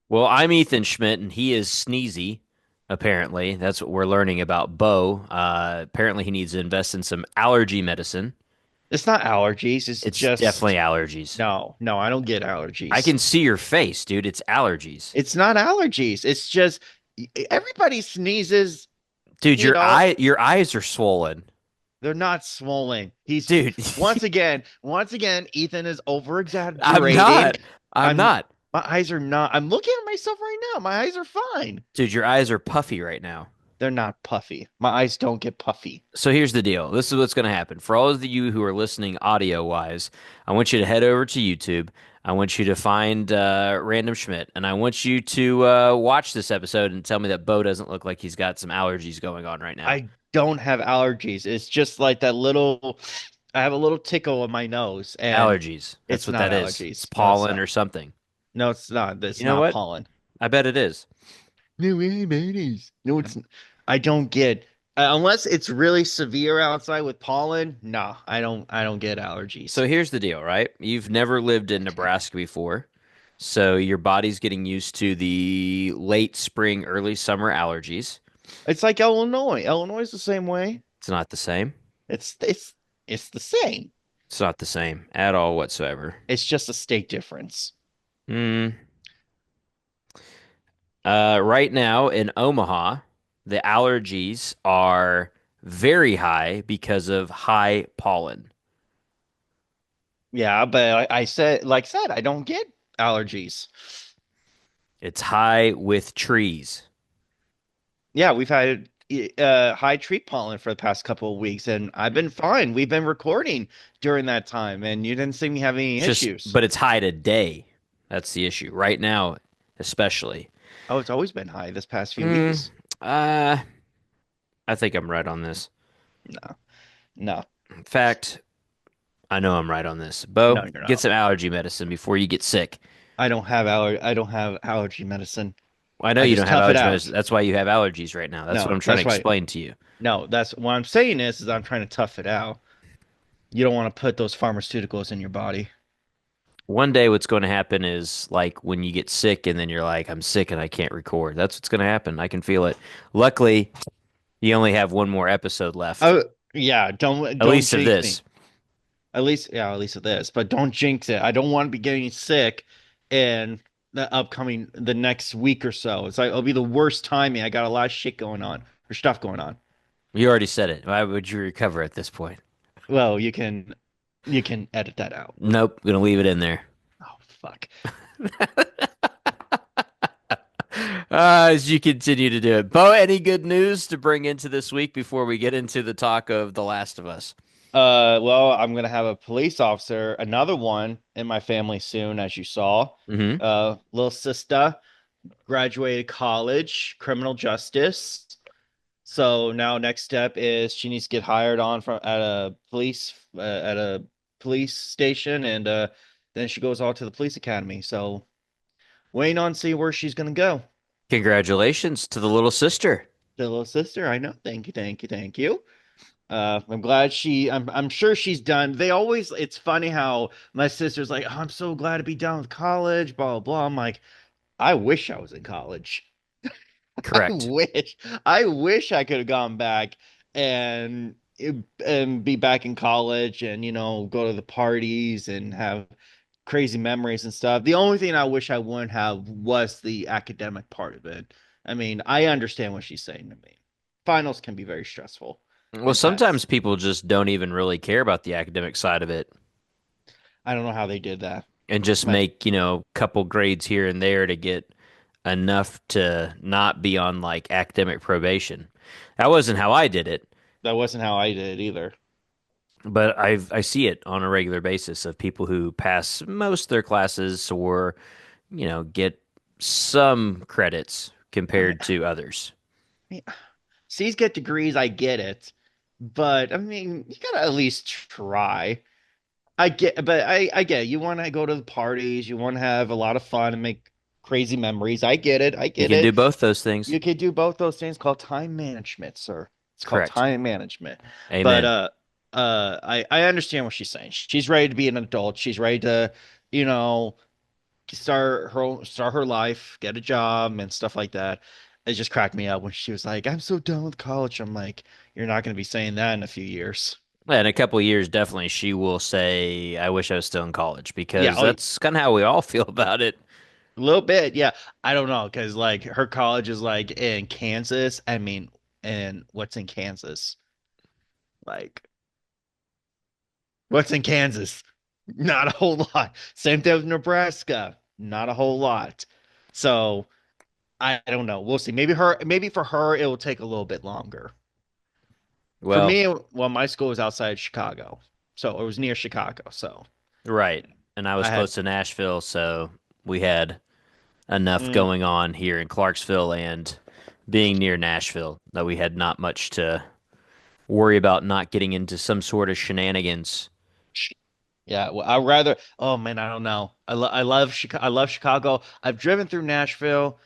Well, I'm Ethan Schmidt, and he is Sneezy. Apparently, that's what we're learning about Bo. Apparently, he needs to invest in some allergy medicine. It's not allergies. It's It's definitely just allergies. no. I don't get I allergies. can see your face, dude. It's allergies, It's not allergies. It's just everybody sneezes. dude. You know, your eyes are swollen, they're not swollen. He's dude. once again, Ethan is over I'm exaggerating. not. I'm I'm not, my eyes are not. I'm looking at myself right now. My eyes are fine. dude. Your eyes are puffy right now. They're not puffy. My eyes don't get puffy. So here's the deal. This is what's going to happen. For all of you who are listening audio wise, I want you to head over to YouTube. I want you to find Random Schmidt, and I want you to watch this episode and tell me that Bo doesn't look like he's got some allergies going on right now. I don't have allergies. It's just like that little. I have a little tickle in my nose, and Allergies. That's it's what not that is. It's allergies. No, it's pollen not. or something. No, it's not. You It's know not what? pollen. I bet it is. No, it is. No, it's. I don't get unless it's really severe outside with pollen. No, I don't get allergies. So here's the deal, right? You've never lived in Nebraska before. So your body's getting used to the late spring, early summer allergies. It's like Illinois. Illinois is the same way. It's not the same. It's the same. It's not the same at all whatsoever. It's just a state difference. Hmm. Right now in Omaha, the allergies are very high because of high pollen. Yeah, but I said, like I said, I don't get allergies. It's high with trees. Yeah, we've had high tree pollen for the past couple of weeks, and I've been fine. We've been recording during that time, and you didn't seem to have any It's just, issues. but it's high today. That's the issue. Right now, especially. Oh, it's always been high this past few Mm, weeks. uh, I think I'm right on this. No, no, In fact, I know I'm right on this. no, Bo, you're get not. some allergy medicine before you get sick. I don't have allergy medicine. I know I you just don't have tough it allergy medicine. out. That's why you have allergies right now. That's what No, I'm trying to that's why. explain to you. No, that's what I'm saying is I'm trying to tough it out. You don't want to put those pharmaceuticals in your body. One day, what's going to happen is like when you get sick and then you're like, I'm sick and I can't record. That's what's going to happen. I can feel it. Luckily, you only have one more episode left, Oh, yeah, at don't least of jinx me. this. At least with this, but don't jinx it. I don't want to be getting sick in the next week or so. It's like it'll be the worst timing. I got a lot of shit going on or stuff going on. You already said it. Why would you recover at this point? Well, you can edit that out. Nope, gonna leave it in there. Oh, fuck. As you continue to do it. Bo, any good news to bring into this week before we get into the talk of The Last of Us? Well, I'm gonna have a police officer, another one in my family soon, as you saw. Hmm. Little sister graduated college, criminal justice. So now next step is she needs to get hired on from at a police station, and then she goes on to the police academy. So waiting on see where she's gonna go. Congratulations to the little sister. The little sister, I know. Thank you, thank you, thank you. I'm glad I'm sure she's done. They always, it's funny how my sister's like, oh, I'm so glad to be done with college, blah, blah, blah. I'm like, I wish I was in college. I Correct. wish, I wish I could have gone back and and be back in college and, go to the parties and have crazy memories and stuff. The only thing I wish I wouldn't have was the academic part of it. I mean, I understand what she's saying to me. Finals can be very stressful Well, and tests. sometimes people just don't even really care about the academic side of it I don't know how they did that. and just My make, couple grades here and there to get enough to not be on like academic probation. That wasn't how I did it, That wasn't how I did it either. but I see it on a regular basis of people who pass most of their classes or, get some credits I mean, compared to others. I mean, C's get degrees, I get it, but I mean, you gotta at least try. I get it. You want to go to the parties, you want to have a lot of fun and make crazy memories. I get it. I You get can do it. both those things. You could do both those things called time management, sir. It's called Correct. time management. But Amen. I understand what she's saying. She's ready to be an adult. She's ready to, you know, start her life, get a job and stuff like that. It just cracked me up when she was like, "I'm so done with college." I'm like, "You're not going to be saying that in a few years." Yeah, in a couple of years, definitely she will say, "I wish I was still in college," Yeah, because oh, that's kind of how we all feel about it. a little bit. Yeah, I don't know because like her college is like in Kansas. I mean, and what's in Kansas? Like, what's in Kansas? Not a whole lot. Same thing with Nebraska. Not a whole lot. So I don't know. We'll see. Maybe for her, it will take a little bit longer. For Well, me, well, my school was outside Chicago, so it was near Chicago. So right. And I was I had, close to Nashville, so we had enough mm, going on here in Clarksville and being near Nashville that we had not much to worry about not getting into some sort of shenanigans. yeah. Well, I'd rather. Oh man, I don't know. I love Chicago. I love Chicago. I've driven through Nashville.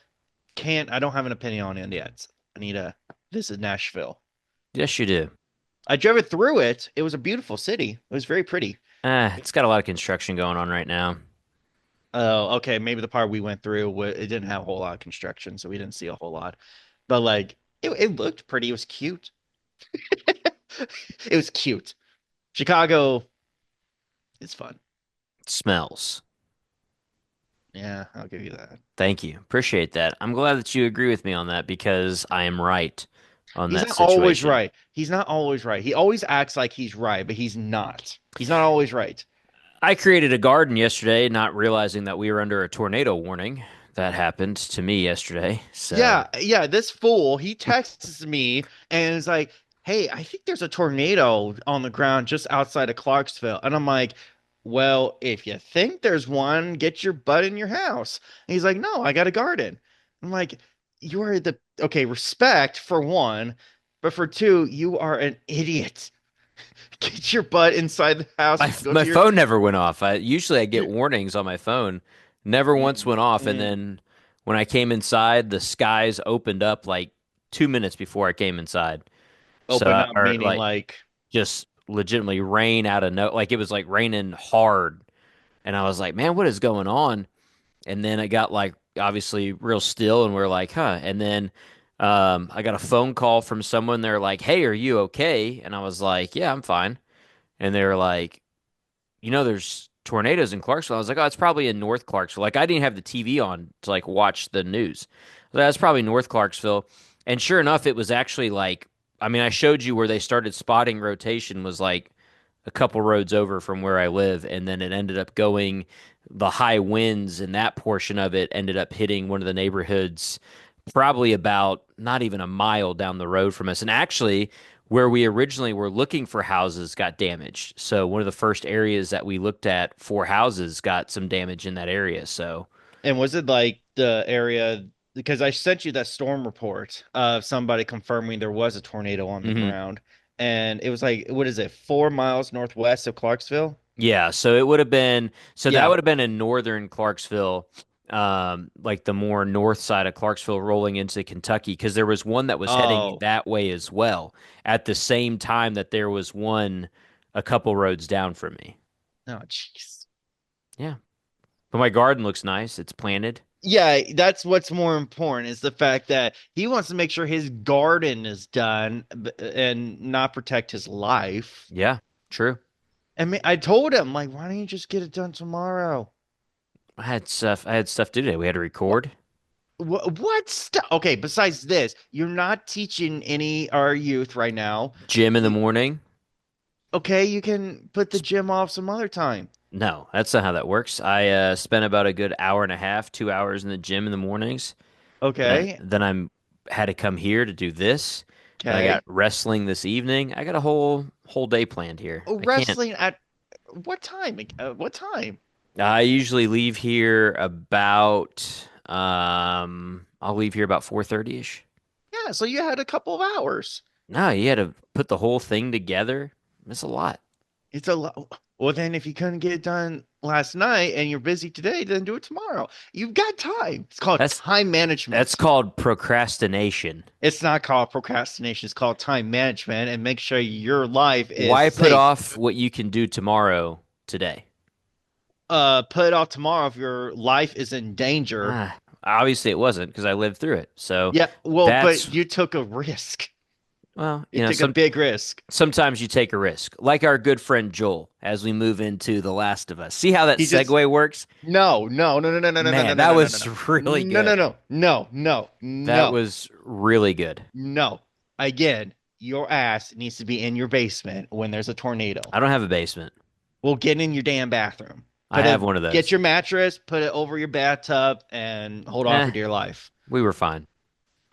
Can't. I don't have an opinion on it yet. I need to visit Nashville. Yes, you do. I drove it through it. It was a beautiful city. It was very pretty. It's got a lot of construction going on right now. Oh, okay. Maybe the part we went through, it didn't have a whole lot of construction, so we didn't see a whole lot. But like, it looked pretty. It was cute. It was cute. Chicago is fun. Smells. Yeah, I'll give you that. Thank you. Appreciate that. I'm glad that you agree with me on that because I am right on He's that not always situation. right. He's not always right. He always acts like he's right, but he's not. He's not always right. I created a garden yesterday, not realizing that we were under a tornado warning. That happened to me yesterday. So, Yeah, yeah. This fool, he texts me and is like, "Hey, I think there's a tornado on the ground just outside of Clarksville." And I'm like, "Well, if you think there's one, get your butt in your house." And he's like, "No, I got a garden." I'm like, "You are the okay, respect for one, but for two, you are an idiot. Get your butt inside the house. Go my to your phone never went off. I get warnings on my phone. Never once mm, went off. And mm, then when I came inside, the skies opened up like 2 minutes before I came inside. So, open up, or meaning like like, just legitimately rain out of no, like it was like raining hard. And I was like, man, what is going on? And then it got like obviously real still, and we're like, huh. And then I got a phone call from someone. They're like, hey, are you okay? And I was like, yeah, I'm fine. And they were like, there's tornadoes in Clarksville. I was like, oh, it's probably in North Clarksville. Like I didn't have the TV on to like watch the news. That's probably North Clarksville. And sure enough, it was actually like, I mean, I showed you where they started spotting rotation was like a couple roads over from where I live, and then it ended up going the high winds and that portion of it ended up hitting one of the neighborhoods probably about not even a mile down the road from us. And actually, where we originally were looking for houses got damaged. So one of the first areas that we looked at for houses got some damage in that area. So and was it like the area because I sent you that storm report of somebody confirming there was a tornado on the mhm. ground, and it was like, what is it, 4 miles northwest of Clarksville? Yeah, so it would have been that Yeah. would have been in northern Clarksville, like the more north side of Clarksville rolling into Kentucky, because there was one that was heading Oh, that way as well at the same time that there was one a couple roads down from me. oh, jeez. Yeah. But my garden looks nice. It's planted. Yeah, that's what's more important is the fact that he wants to make sure his garden is done and not protect his life. Yeah, true. I told him, like, why don't you just get it done tomorrow? I had stuff to do today. We had to record. What stuff? Okay, besides this, you're not teaching any our youth right now. Gym in the morning. Okay, you can put the gym off some other time. No, that's not how that works. I spent about a good hour and a half, 2 hours in the gym in the mornings. Okay, Then I'm had to come here to do this. Then I got okay. wrestling this evening. I got a whole day planned here. Oh, I can't. wrestling at what time? What time? I usually leave here about I'll leave here about 4:30 ish. Yeah, so you had a couple of hours. No, you had to put the whole thing together. That's a lot. It's a lot. Well, then if you couldn't get it done last night and you're busy today, then do it tomorrow. You've got time. It's called That's time that's management. called procrastination. It's not called procrastination. It's called time management and make sure your life is Why put safe. off what you can do tomorrow today? put it off tomorrow if your life is in danger. Obviously it wasn't because I lived through it. So Yeah, well, that's, but you took a risk. well, You took a big risk. sometimes you take a risk, like our good friend Joel as we move into The Last of Us. See how that He just segue works? no, no, no, no, no, no, no, no, Man, no, that no, no, no, was no, really no, no, good. no, no, no, That no, was really good. no. Again, your ass needs to be in your basement when there's a tornado. I don't have a basement. Well, get in your damn bathroom. I have one of Get those. your mattress, put it over your bathtub, and hold on for Eh, dear life. we were fine.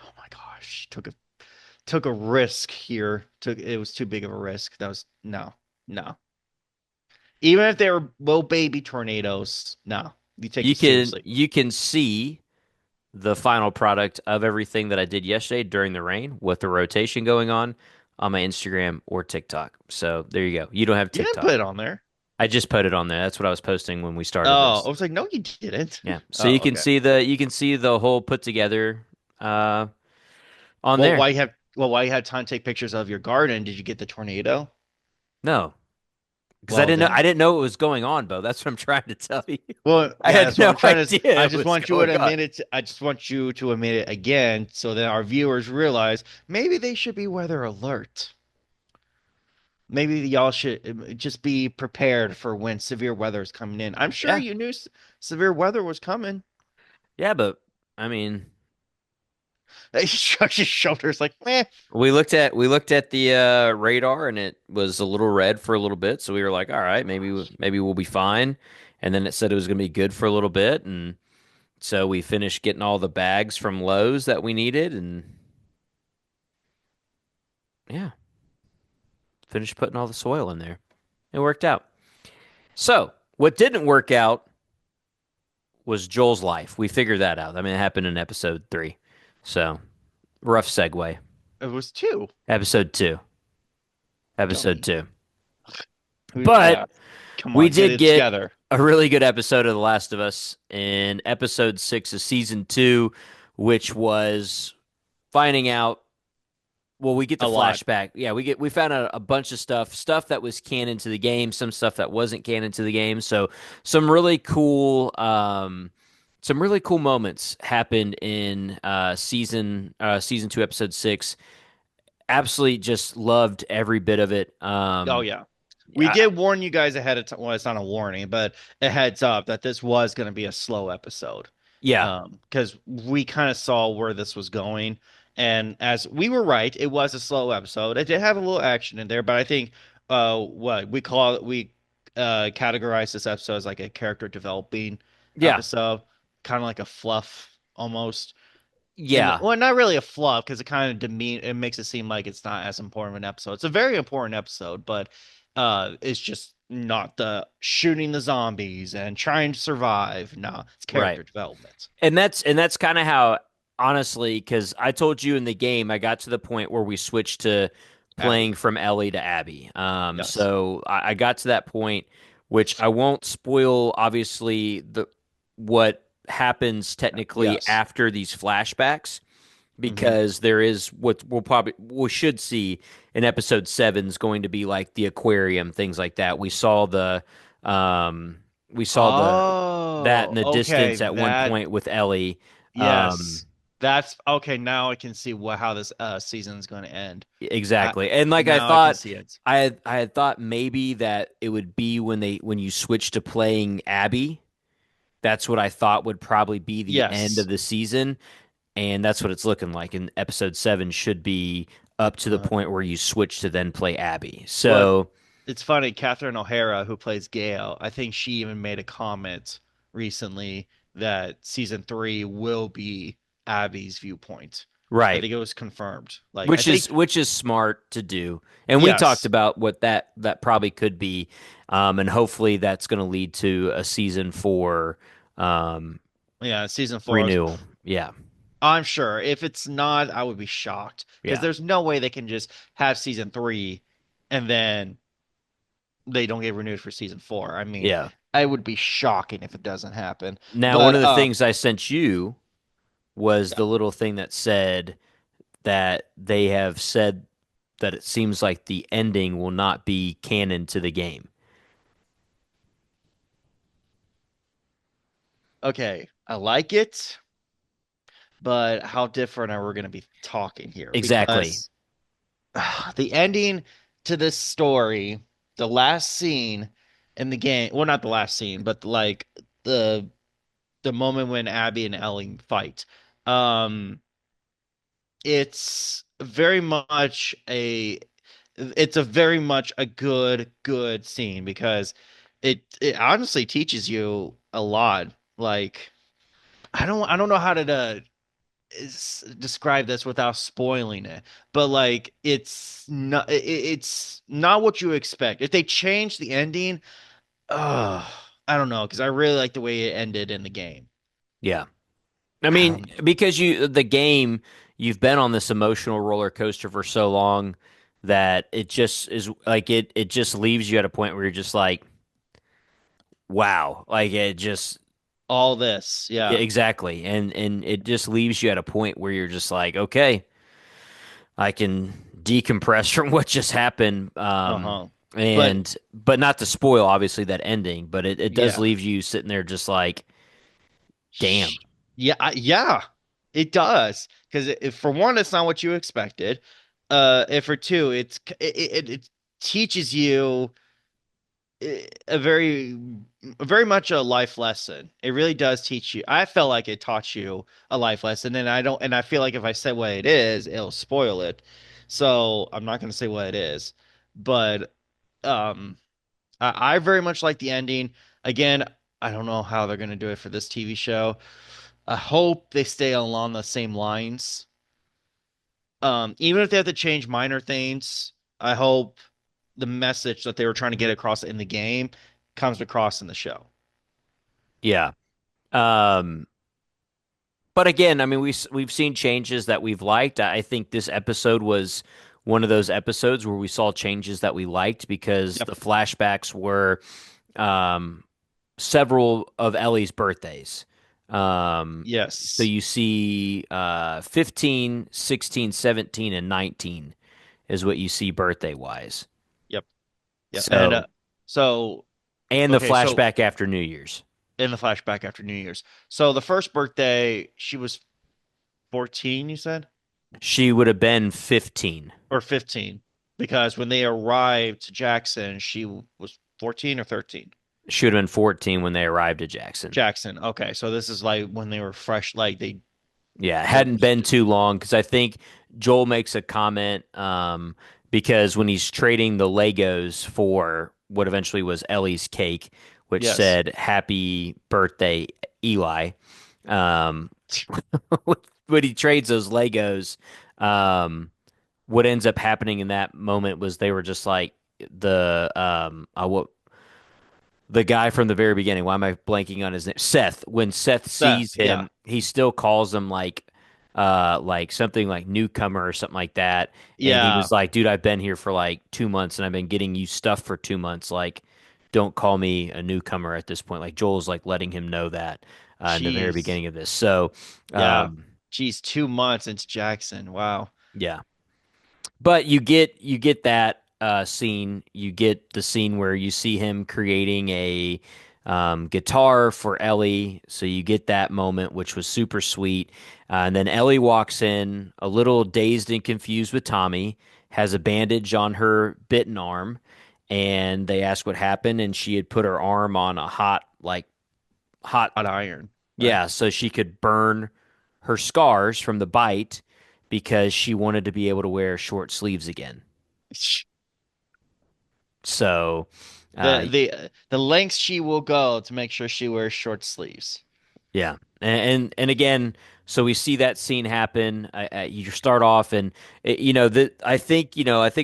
Oh my gosh, took a risk here. Took it was too big of a risk. That was no, no. Even if they were little baby tornadoes, no, you take You it can seriously. you can see the final product of everything that I did yesterday during the rain with the rotation going on my Instagram or TikTok. So there you go. You don't have You didn't put TikTok. it on there. I just put it on there. That's what I was posting when we started Oh, I this. was like, no, you didn't. Yeah. So Oh, okay. you can see the whole put together uh on Well, there. why you had time to take pictures of your garden? Did you get the tornado? No, because Well, I then. didn't know what was going on, Bo. That's what I'm trying to tell you. Well, I yeah, had that's what no I'm trying to. idea I it just was want you going to on. admit it. I just want you to admit it again, so that our viewers realize maybe they should be weather alert. Maybe y'all should just be prepared for when severe weather is coming in. I'm sure Yeah. you knew severe weather was coming. Yeah, but I mean, He shrugs his shoulders like, meh. we looked at the radar and it was a little red for a little bit, so we were like, all right, Gosh. maybe we'll be fine. And then it said it was going to be good for a little bit, and so we finished getting all the bags from Lowe's that we needed, and yeah, finished putting all the soil in there. It worked out. So what didn't work out was Joel's life. We figured that out. I mean, it happened in episode 3. So rough segue. It was two. Episode 2. Episode Dummy. 2. Yeah. But Come we on, get did it get together. a really good episode of The Last of Us in episode 6 of season 2, which was finding out. Well, we get the A lot. flashback. Yeah, we found out a bunch of stuff that was canon to the game, some stuff that wasn't canon to the game. So some really cool, some really cool moments happened in season 2, episode 6. Absolutely, just loved every bit of it. Oh yeah. We did warn you guys ahead of time. Well, it's not a warning, but a heads up that this was going to be a slow episode. Yeah, Because we kind of saw where this was going. And as we were right, it was a slow episode. It did have a little action in there, but I think what we call it, we categorize this episode as like a character developing yeah, episode, kind of like a fluff almost. And yeah. well, not really a fluff because it kind of it makes it seem like it's not as important of an episode. It's a very important episode, but it's just not the shooting the zombies and trying to survive. No, it's Right. character development. And that's kind of how, honestly, because I told you in the game, I got to the point where we switched to playing Abby. from Ellie to Abby. Yes. So I got to that point, which I won't spoil, obviously, the what happens technically Yes. after these flashbacks, Hmm. because there is what we should see in episode 7 is going to be like the aquarium, things like that. Um we saw that in Oh, the okay. distance at one point with Ellie. Um Yes. That's okay. Now I can see how this season is going to end. I, exactly. And like I now I can thought see it. I had thought maybe that it would be when you switch to playing Abby. That's what I thought would probably be the end of Yes. the season. And that's what it's looking like. And episode 7 should be up to the Uh, point where you switch to then play Abby. Well, So, it's funny. Catherine O'Hara, who plays Gale, I think she even made a comment recently that season three will be Abby's viewpoint. I right, think it was confirmed. Like, I think, which is smart to do. And we talked yes. about what that probably could be, and hopefully that's going to lead to a season 4 um, Yeah, season four. renewal. Yeah, I'm sure. If it's not, I would be shocked because yeah, there's no way they can just have season three and then they don't get renewed for season four. I mean, yeah. I would be shocking if it doesn't happen. Now, one But of the things I sent you was yeah. the little thing that said that they have said that it seems like the ending will not be canon to the game. okay, I like it, but how different are we going to be talking here? Exactly. Because the ending to this story, the last scene in the game, well, not the last scene, but like the the moment when Abby and Ellie fight. Um, it's very much a it's a very much a good scene because it honestly teaches you a lot. Like I don't know how to describe this without spoiling it, but like it's not what you expect. If they change the ending, I don't know because I really like the way it ended in the game. Yeah. I I mean, don't know. because the game, you've been on this emotional roller coaster for so long that it just is like it just leaves you at a point where you're just like, wow. Like it just All this, yeah, yeah. exactly. And it just leaves you at a point where you're just like, okay, I can decompress from what just happened. Uh-huh. But And but not to spoil obviously that ending, but it does yeah. leave you sitting there just like, damn. Yeah, yeah, it does. Because if for one, it's not what you expected. If for two, it teaches you a very much a life lesson. It really does teach you. I felt like it taught you a life lesson, and I feel like if I say what it is, it'll spoil it. So I'm not going to say what it is, but um, I very much like the ending. Again, I don't know how they're going to do it for this TV show. I hope they stay along the same lines. Even if they have to change minor things, I hope the message that they were trying to get across in the game comes across in the show. Yeah. Um, but again, I mean, we've seen changes that we've liked. I think this episode was one of those episodes where we saw changes that we liked because Yep. the flashbacks were um, several of Ellie's birthdays. So Yes. you see 15, 16, 17, and 19 is what you see birthday wise. Yep. Yep. And So, so and the okay, so flashback after New Year's. in the flashback after New Year's. So the first birthday, she was 14, you said? She would have been 15. Or 15. Because when they arrived to Jackson, she was 14 or 13. She would have been 14 when they arrived at Jackson. Jackson. Okay, so this is like when they were fresh, like Yeah, it they hadn't been too long because I think Joel makes a comment because when he's trading the Legos for what eventually was Ellie's cake, which yes. said "Happy Birthday, Eli," um, when he trades those Legos, what ends up happening in that moment was they were just like what the guy from the very beginning. Why am I blanking on his name? Seth. When Seth sees Seth, yeah. him, he still calls him like something like newcomer or something like that. And he Yeah. was like, dude, I've been here for like 2 months and I've been getting you stuff for 2 months. Like, don't call me a newcomer at this point. Like Joel's like letting him know that in the very Jeez. beginning of this. So, Yeah. um, Jeez, 2 months into Jackson. Wow. yeah. But you get that scene. You get the scene where you see him creating a guitar for Ellie. So you get that moment, which was super sweet. And then Ellie walks in, a little dazed and confused with Tommy, has a bandage on her bitten arm, and they ask what happened, and she had put her arm on a hot Hot iron, right? yeah, so she could burn her scars from the bite because she wanted to be able to wear short sleeves again. So, uh, The lengths she will go to make sure she wears short sleeves. yeah, and again, so we see that scene happen. You start off, and I think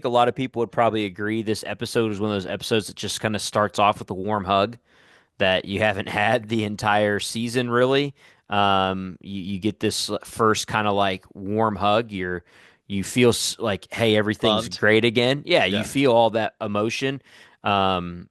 a lot of people would probably agree this episode is one of those episodes that just kind of starts off with a warm hug that you haven't had the entire season really. You get this first kind of like warm hug. You feel like, hey, everything's Loved. great again. Yeah, you Yeah. feel all that emotion um,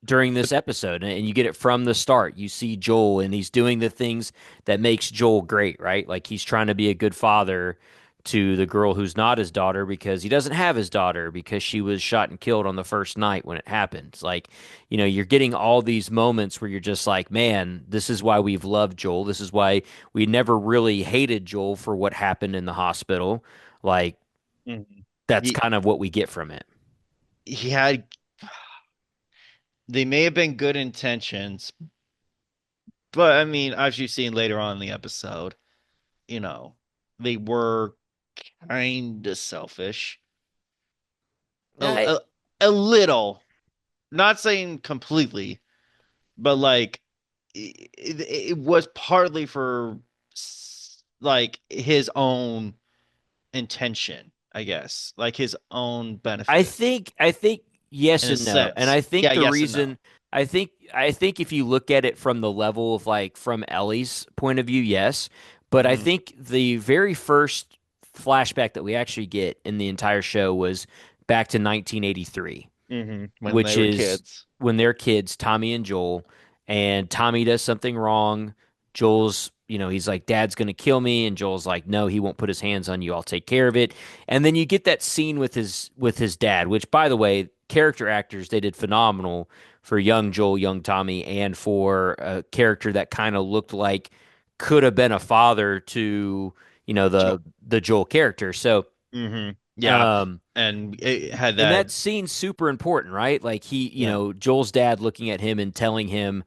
during But this episode, and you get it from the start. You see Joel, and he's doing the things that makes Joel great, right? Like he's trying to be a good father to the girl who's not his daughter because he doesn't have his daughter because she was shot and killed on the first night when it happened. Like, you're getting all these moments where you're just like, man, this is why we've loved Joel. This is why we never really hated Joel for what happened in the hospital. Like, Mhm. that's He kind of what we get from it. he had they may have been good intentions, but I mean, as you've seen later on in the episode, you know, they were kind of selfish. A, I, a, a little, not saying completely, but like it was partly for like his own intention, I guess, like his own I benefit think I think yes in a and no. And sense. I think Yeah, the yes and no. reason I think if you look at it from the level of like from Ellie's point of view, yes. But I Hmm. think the very first flashback that we actually get in the entire show was back to 1983, When which they were is kids. when they're kids, Tommy and Joel, and Tommy does something wrong. Joel's, he's like, Dad's gonna kill me, and Joel's like, no, he won't put his hands on you. I'll take care of it. And then you get that scene with his dad, which, by the way, character actors they did phenomenal for young Joel, young Tommy, and for a character that kind of looked like could have been a father to Joe. the Joel character. So. Yeah. Um, And it had and that, that scene's super important, right? Like yeah. Joel's dad looking at him and telling him,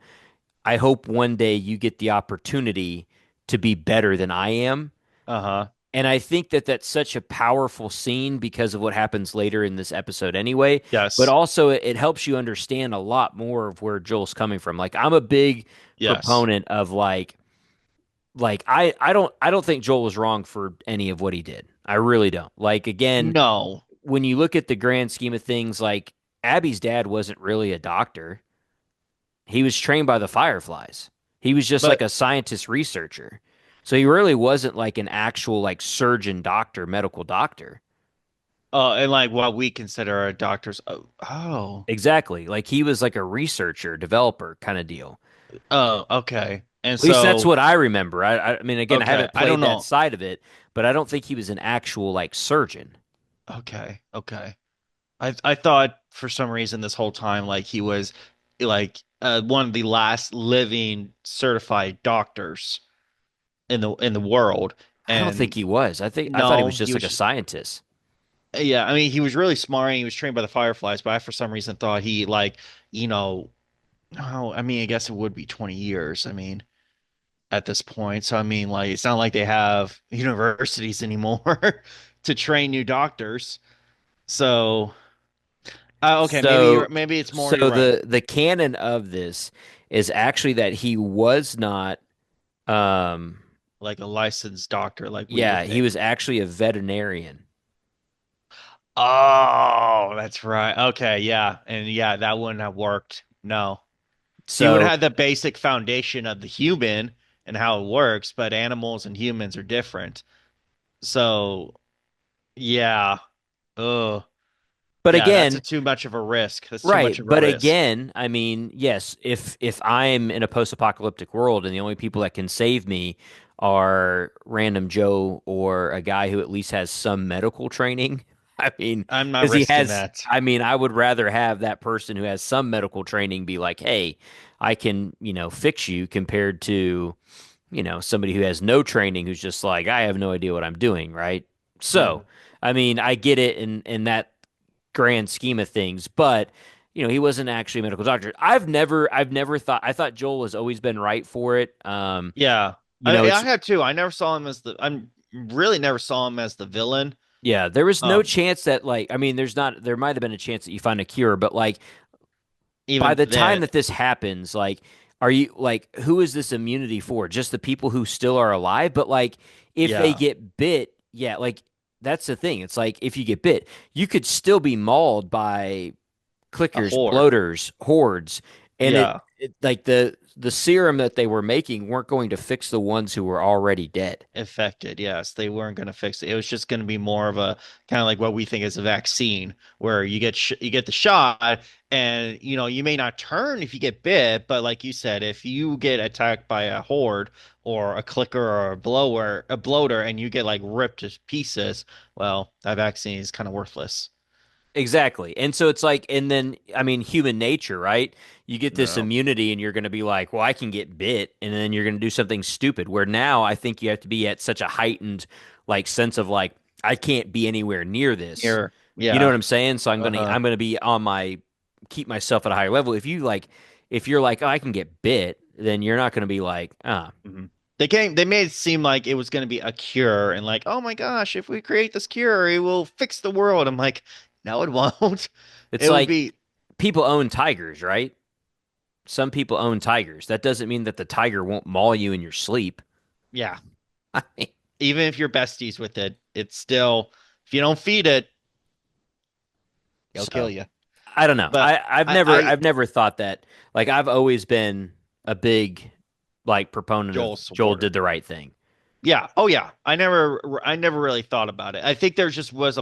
I hope one day you get the opportunity to be better than I am. Uh-huh. And I think that that's such a powerful scene because of what happens later in this episode anyway. But Yes. also, it helps you understand a lot more of where Joel's coming from. Like, I'm a big Yes. proponent of I don't think Joel was wrong for any of what he did. I really don't. Like, again, No. when you look at the grand scheme of things, like Abby's dad wasn't really a doctor. He was trained by the Fireflies. He was just like But a scientist researcher. So he really wasn't like an actual like surgeon doctor, medical doctor. and like what we consider a doctor's Exactly. Like he was like a researcher, developer kind of deal. okay. And At least that's so what I remember. I mean, again, I okay, haven't I don't played that know. side of it, but I don't think he was an actual like surgeon. Okay, okay. I thought for some reason this whole time like he was like one of the last living certified doctors in the world. I don't think And he was. I thought he was no, he just like a was scientist. yeah, I mean he was really smart and he was trained by the Fireflies, but I for some reason thought he like, you know, oh, I mean I guess it would be 20 years. I mean at this point. So I mean like it's not like they have universities anymore to train new doctors. So okay, So maybe it's more you're so right. the canon of this is actually that he was not um Like a licensed doctor, like we would yeah, he think. was actually a veterinarian. Oh, that's right. Okay, yeah. And yeah, that wouldn't have worked. No. He would have So, had the basic foundation of the human and how it works, but animals and humans are different. So, yeah. Oh, but yeah, that's again, too much of a risk. That's too right, much of a but risk. again, I mean, yes, if I'm in a post-apocalyptic world and the only people that can save me are random Joe or a guy who at least has some medical training, I mean, I'm not because he risking has, that. I mean, I would rather have that person who has some medical training be like, hey, I can, fix you compared to, somebody who has no training who's just like, I have no idea what I'm doing, right? So, Mhm. I mean, I get it in that grand scheme of things, but he wasn't actually a medical doctor. I've never thought I thought Joel has always been right for it. Yeah. I It's had too. I never saw him as I'm really never saw him as the villain. yeah, there was no Um, chance that like I mean, there might have been a chance that you find a cure, but like by even the time then, that this happens, like are you like who is this immunity for? Just the people who still are alive, but like if they yeah, get bit, yeah, like that's the thing. It's like if you get bit, you could still be mauled by a clickers, horde. bloaters, hordes, and it, Yeah. it like the the serum that they were making weren't going to fix the ones who were already dead. Affected. Yes, they weren't going to fix it. It was just going to be more of a kind of like what we think is a vaccine, where you get the shot, and you may not turn if you get bit, but like you said, if you get attacked by a horde or a clicker or a bloater, and you get like ripped to pieces, well, that vaccine is kind of worthless. Exactly. And so it's like, and then, I mean, human nature, right? You get this No. immunity and you're going to be like, well, I can get bit. And then you're going to do something stupid. Where now I think you have to be at such a heightened, like, sense of like, I can't be anywhere near this. Here, You know yeah. what I'm saying? So Uh-huh. I'm going to be on my, keep myself at a higher level. If you're like, oh, I can get bit, then you're not going to be like, ah, Mhm. They made it seem like it was going to be a cure and like, oh my gosh, if we create this cure, it will fix the world. I'm like, no, it won't. it's It will like be, people own tigers, right? Some people own tigers. That doesn't mean that the tiger won't maul you in your sleep. yeah. Even if you're besties with it, it's still, if you don't feed it, it'll kill So you. I don't know. But I've never thought that. Like I've always been a big like proponent of Joel Joel supporter. did the right thing. Yeah. Oh yeah. I never really thought about it. I think there just was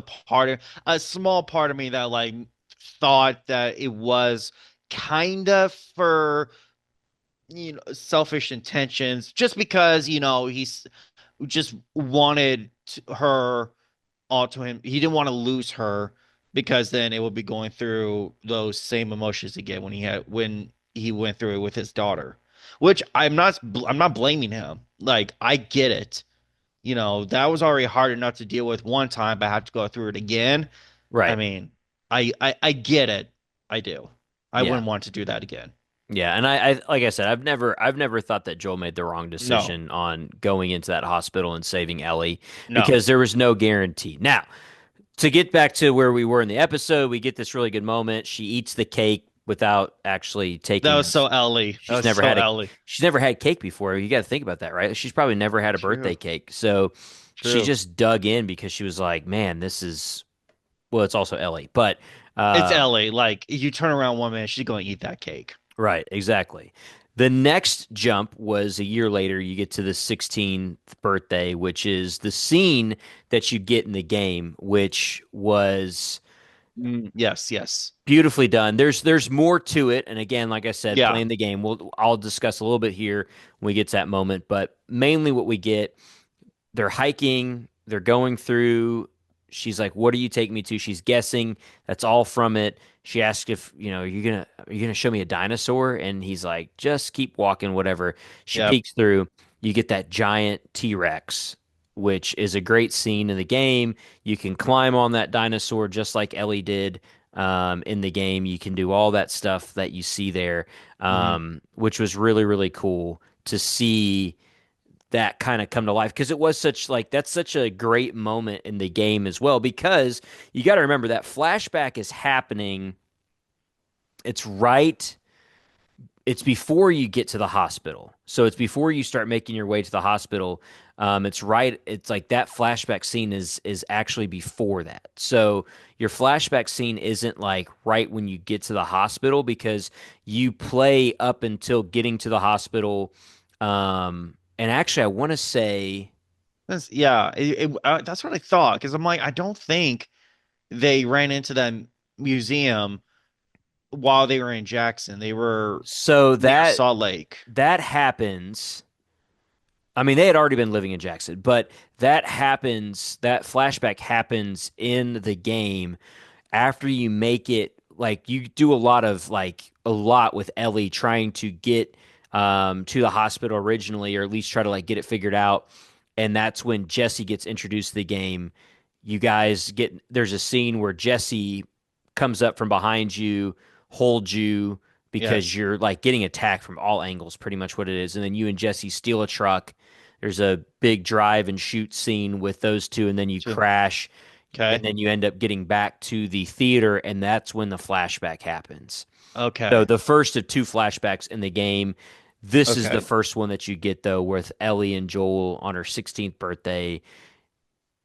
a small part of me that like thought that it was kind of for selfish intentions just because he's just wanted her all to him. He didn't want to lose her because then it would be going through those same emotions again when he went through it with his daughter, which I'm not blaming him. Like I get it. That was already hard enough to deal with one time, but I have to go through it again. I Right. mean, I get it. I do. I Yeah. wouldn't want to do that again. Yeah. And I like I said, I've never thought that Joel made the wrong No. decision on going into that hospital and saving Ellie No. because there was no guarantee. Now, to get back to where we were in the episode, we get this really good moment. She eats the cake without actually That was taking. so Ellie. That She's was never so had a Ellie. she's never had cake before. You got to think about that, right? She's probably never had a birthday True. cake. So she True. just dug in because she was like, "Man, this is well, it's also Ellie." But It's uh Ellie. Like you turn around one minute, she's going to eat that cake. right, exactly. The next jump was a year later. You get to the 16th birthday, which is the scene that you get in the game, which was Yes, yes. beautifully done. There's more to it, and again, like I said, Yeah. playing the game, I'll discuss a little bit here when we get to that moment. But mainly, what we get, they're hiking, they're going through. She's like, "What do you take me to?" She's guessing. That's all from it. She asks if are you gonna show me a dinosaur, and he's like, "Just keep walking, whatever." She Yep. peeks through. You get that giant T-Rex, which is a great scene in the game. You can climb on that dinosaur just like Ellie did in the game. You can do all that stuff that you see there, Hmm. which was really, really cool to see that kind of come to life because it was such like that's such a great moment in the game as well because you got to remember that flashback is happening. It's right it's before you get to the hospital. So it's before you start making your way to the hospital. It's right. It's like that flashback scene is actually before that. So your flashback scene isn't like right when you get to the hospital because you play up until getting to the hospital. And actually, I want to say That's what I thought because I'm like, I don't think they ran into that museum while they were in Jackson. They were so near that Salt Lake. that happens. I mean, they had already been living in Jackson, but that happens. That flashback happens in the game after you make it like you do a lot with Ellie trying to get to the hospital originally or at least try to like get it figured out and that's when Jesse gets introduced to the game. You guys get there's a scene where Jesse comes up from behind you, holds you because Yes. you're like getting attacked from all angles, pretty much what it is. And then you and Jesse steal a truck. There's a big drive and shoot scene with those two, and then you True. crash and Okay. then you end up getting back to the theater, and that's when the flashback happens. So Okay. the first of two flashbacks in the game. This is the Okay. first one that you get though, with Ellie and Joel on her 16th birthday.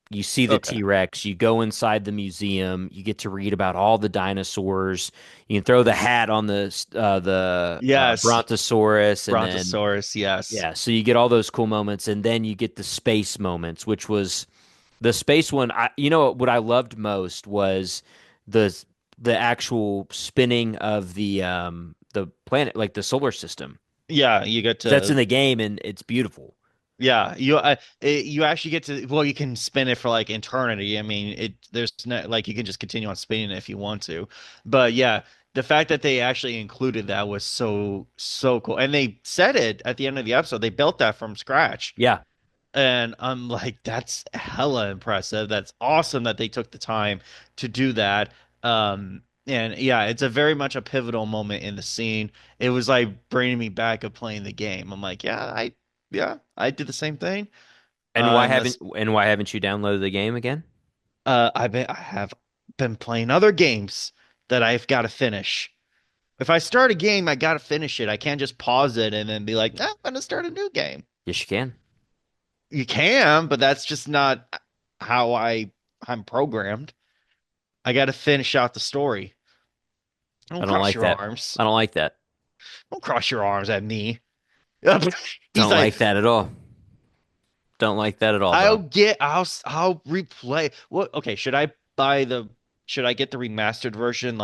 You see the Okay. T-Rex, you go inside the museum, you get to read about all the dinosaurs. You can throw the hat on the Yes. Brontosaurus, and then Brontosaurus. Yes. yeah, so you get all those cool moments, and then you get the space moments, which was the space one. You know what I loved most was the the actual spinning of the planet, like the solar system. Yeah. You get 'Cause that's in to. the game, and it's beautiful. Yeah. You actually get to. Well, you can spin it for like eternity. I mean, there's no like you can just continue on spinning it if you want to. But yeah, the fact that they actually included that was so cool. And they said it at the end of the episode. They built that from scratch. Yeah, And I'm like, that's hella impressive. That's awesome that they took the time to do that. And yeah, it's a very much a pivotal moment in the scene. It was like bringing me back of playing the game. I'm like, yeah, I did the same thing. And that's and why haven't you downloaded the game again? I have been playing other games that I've got to finish. If I start a game, I got to finish it. I can't just pause it and then be like, I'm gonna start a new game. Yes, you can. You can, but that's just not how I'm programmed. I got to finish out the story. I Don't don't cross like your that. arms. I don't like that. Don't cross your arms at me. He's Don't like, like that at all. Don't like that at all, I'll bro. get, I'll replay. What? Okay, buy the, should I get the remastered version?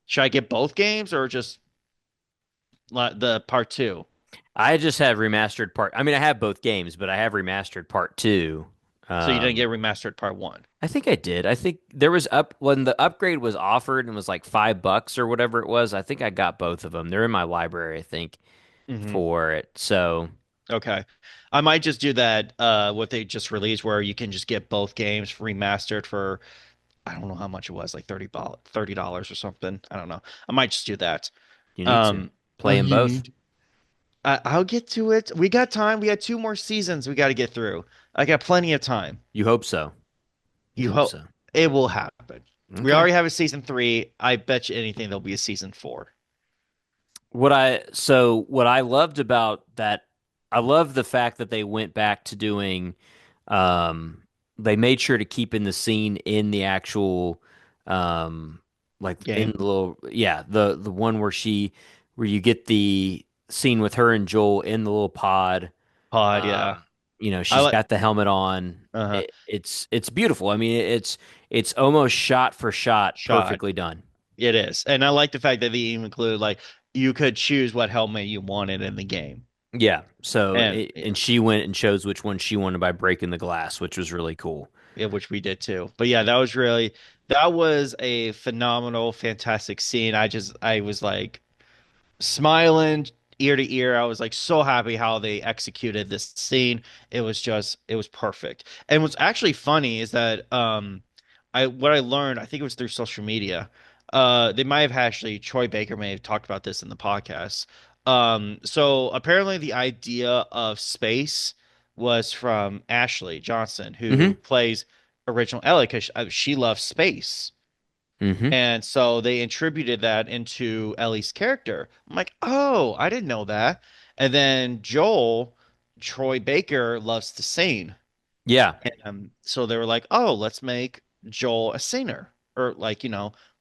Should I get both games or just like the part two? I just have remastered part. I mean, I have both games, but I have remastered part two. So you didn't Um, get remastered part one. I think I did. I think there was up when the upgrade was offered and was like $5 or whatever it was. I think I got both of them. They're in my library, I think, Hmm. for it. So Okay. I might just do that, what they just released where you can just get both games remastered for I don't know how much it was, like $30 or something. I don't know. I might just do that. you need to Um, play them you both. need. I'll get to it. We got time. We got two more seasons we got to get through. I got plenty of time. You hope so. You You hope hope so. it will happen. We Okay. already have a season three. I bet you anything there'll be a season four. What I loved about that, I love the fact that they went back to doing, um, they made sure to keep in the scene in the actual, um, like in Game the little, yeah, the one where you get the scene with her and Joel in the little pod. pod. Yeah, Um, you know, I she's like. got the helmet on. Uh-huh. It's beautiful. I mean, it's almost shot for shot Shot. perfectly done. It is, and I like the fact that they even include like you could choose what helmet you wanted in the game, Yeah. and And she went and chose which one she wanted by breaking the glass, which was really cool. yeah, which we did too. But yeah, that was a phenomenal, fantastic scene. I was like smiling ear to ear. I was like so happy how they executed this scene. It was perfect. And what's actually funny is that what I learned, I think it was through social media. They might have actually Troy Baker may have talked about this in the podcast. So apparently the idea of space was from Ashley Johnson, who Hmm. plays original Ellie because she loves space. Hmm. And so they attributed that into Ellie's character. I'm like, oh, I didn't know that. And then Troy Baker loves to sing. Yeah. And so they were like, oh, let's make Joel a singer. Or like,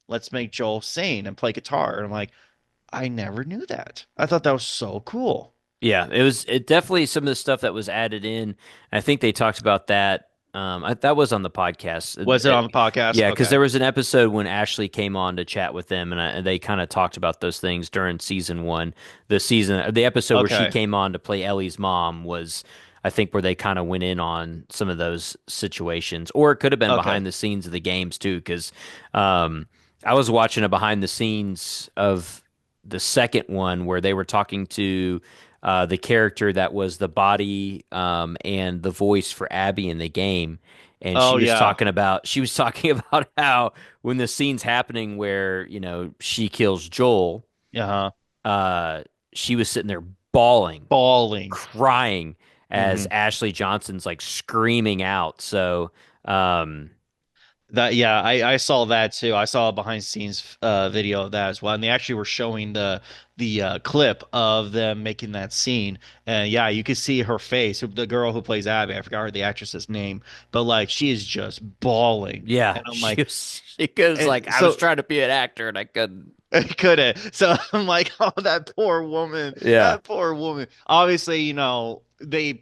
let's make Joel sing and play guitar. And I'm like, I never knew that. I thought that was so cool. Yeah, it definitely some of the stuff that was added in. I think they talked about that. That was on the podcast. Was it on the podcast? Yeah, because Okay. there was an episode when Ashley came on to chat with them, and they kind of talked about those things during season one. The episode where she Okay. came on to play Ellie's mom was, I think, where they kind of went in on some of those situations, or it could have been Okay. behind the scenes of the games too. Because um, I was watching a behind the scenes of the second one where they were talking to the character that was the body and the voice for Abby in the game. And Oh yeah. she was talking about how when the scene's happening where, she kills Joel, Uh-huh. uh, she was sitting there bawling, Balling. crying as Hmm. Ashley Johnson's like screaming out. So, um, That yeah, I saw that too. I saw a behind the scenes video of that as well, and they actually were showing the clip of them making that scene, and yeah, you could see her face. The girl who plays Abby, I forgot the actress's name, but like she is just bawling, Yeah, and I'm like, she goes and like, I was so trying to be an actor and I couldn't. it could have. So I'm like, oh, that poor woman. Yeah, That poor woman. Obviously,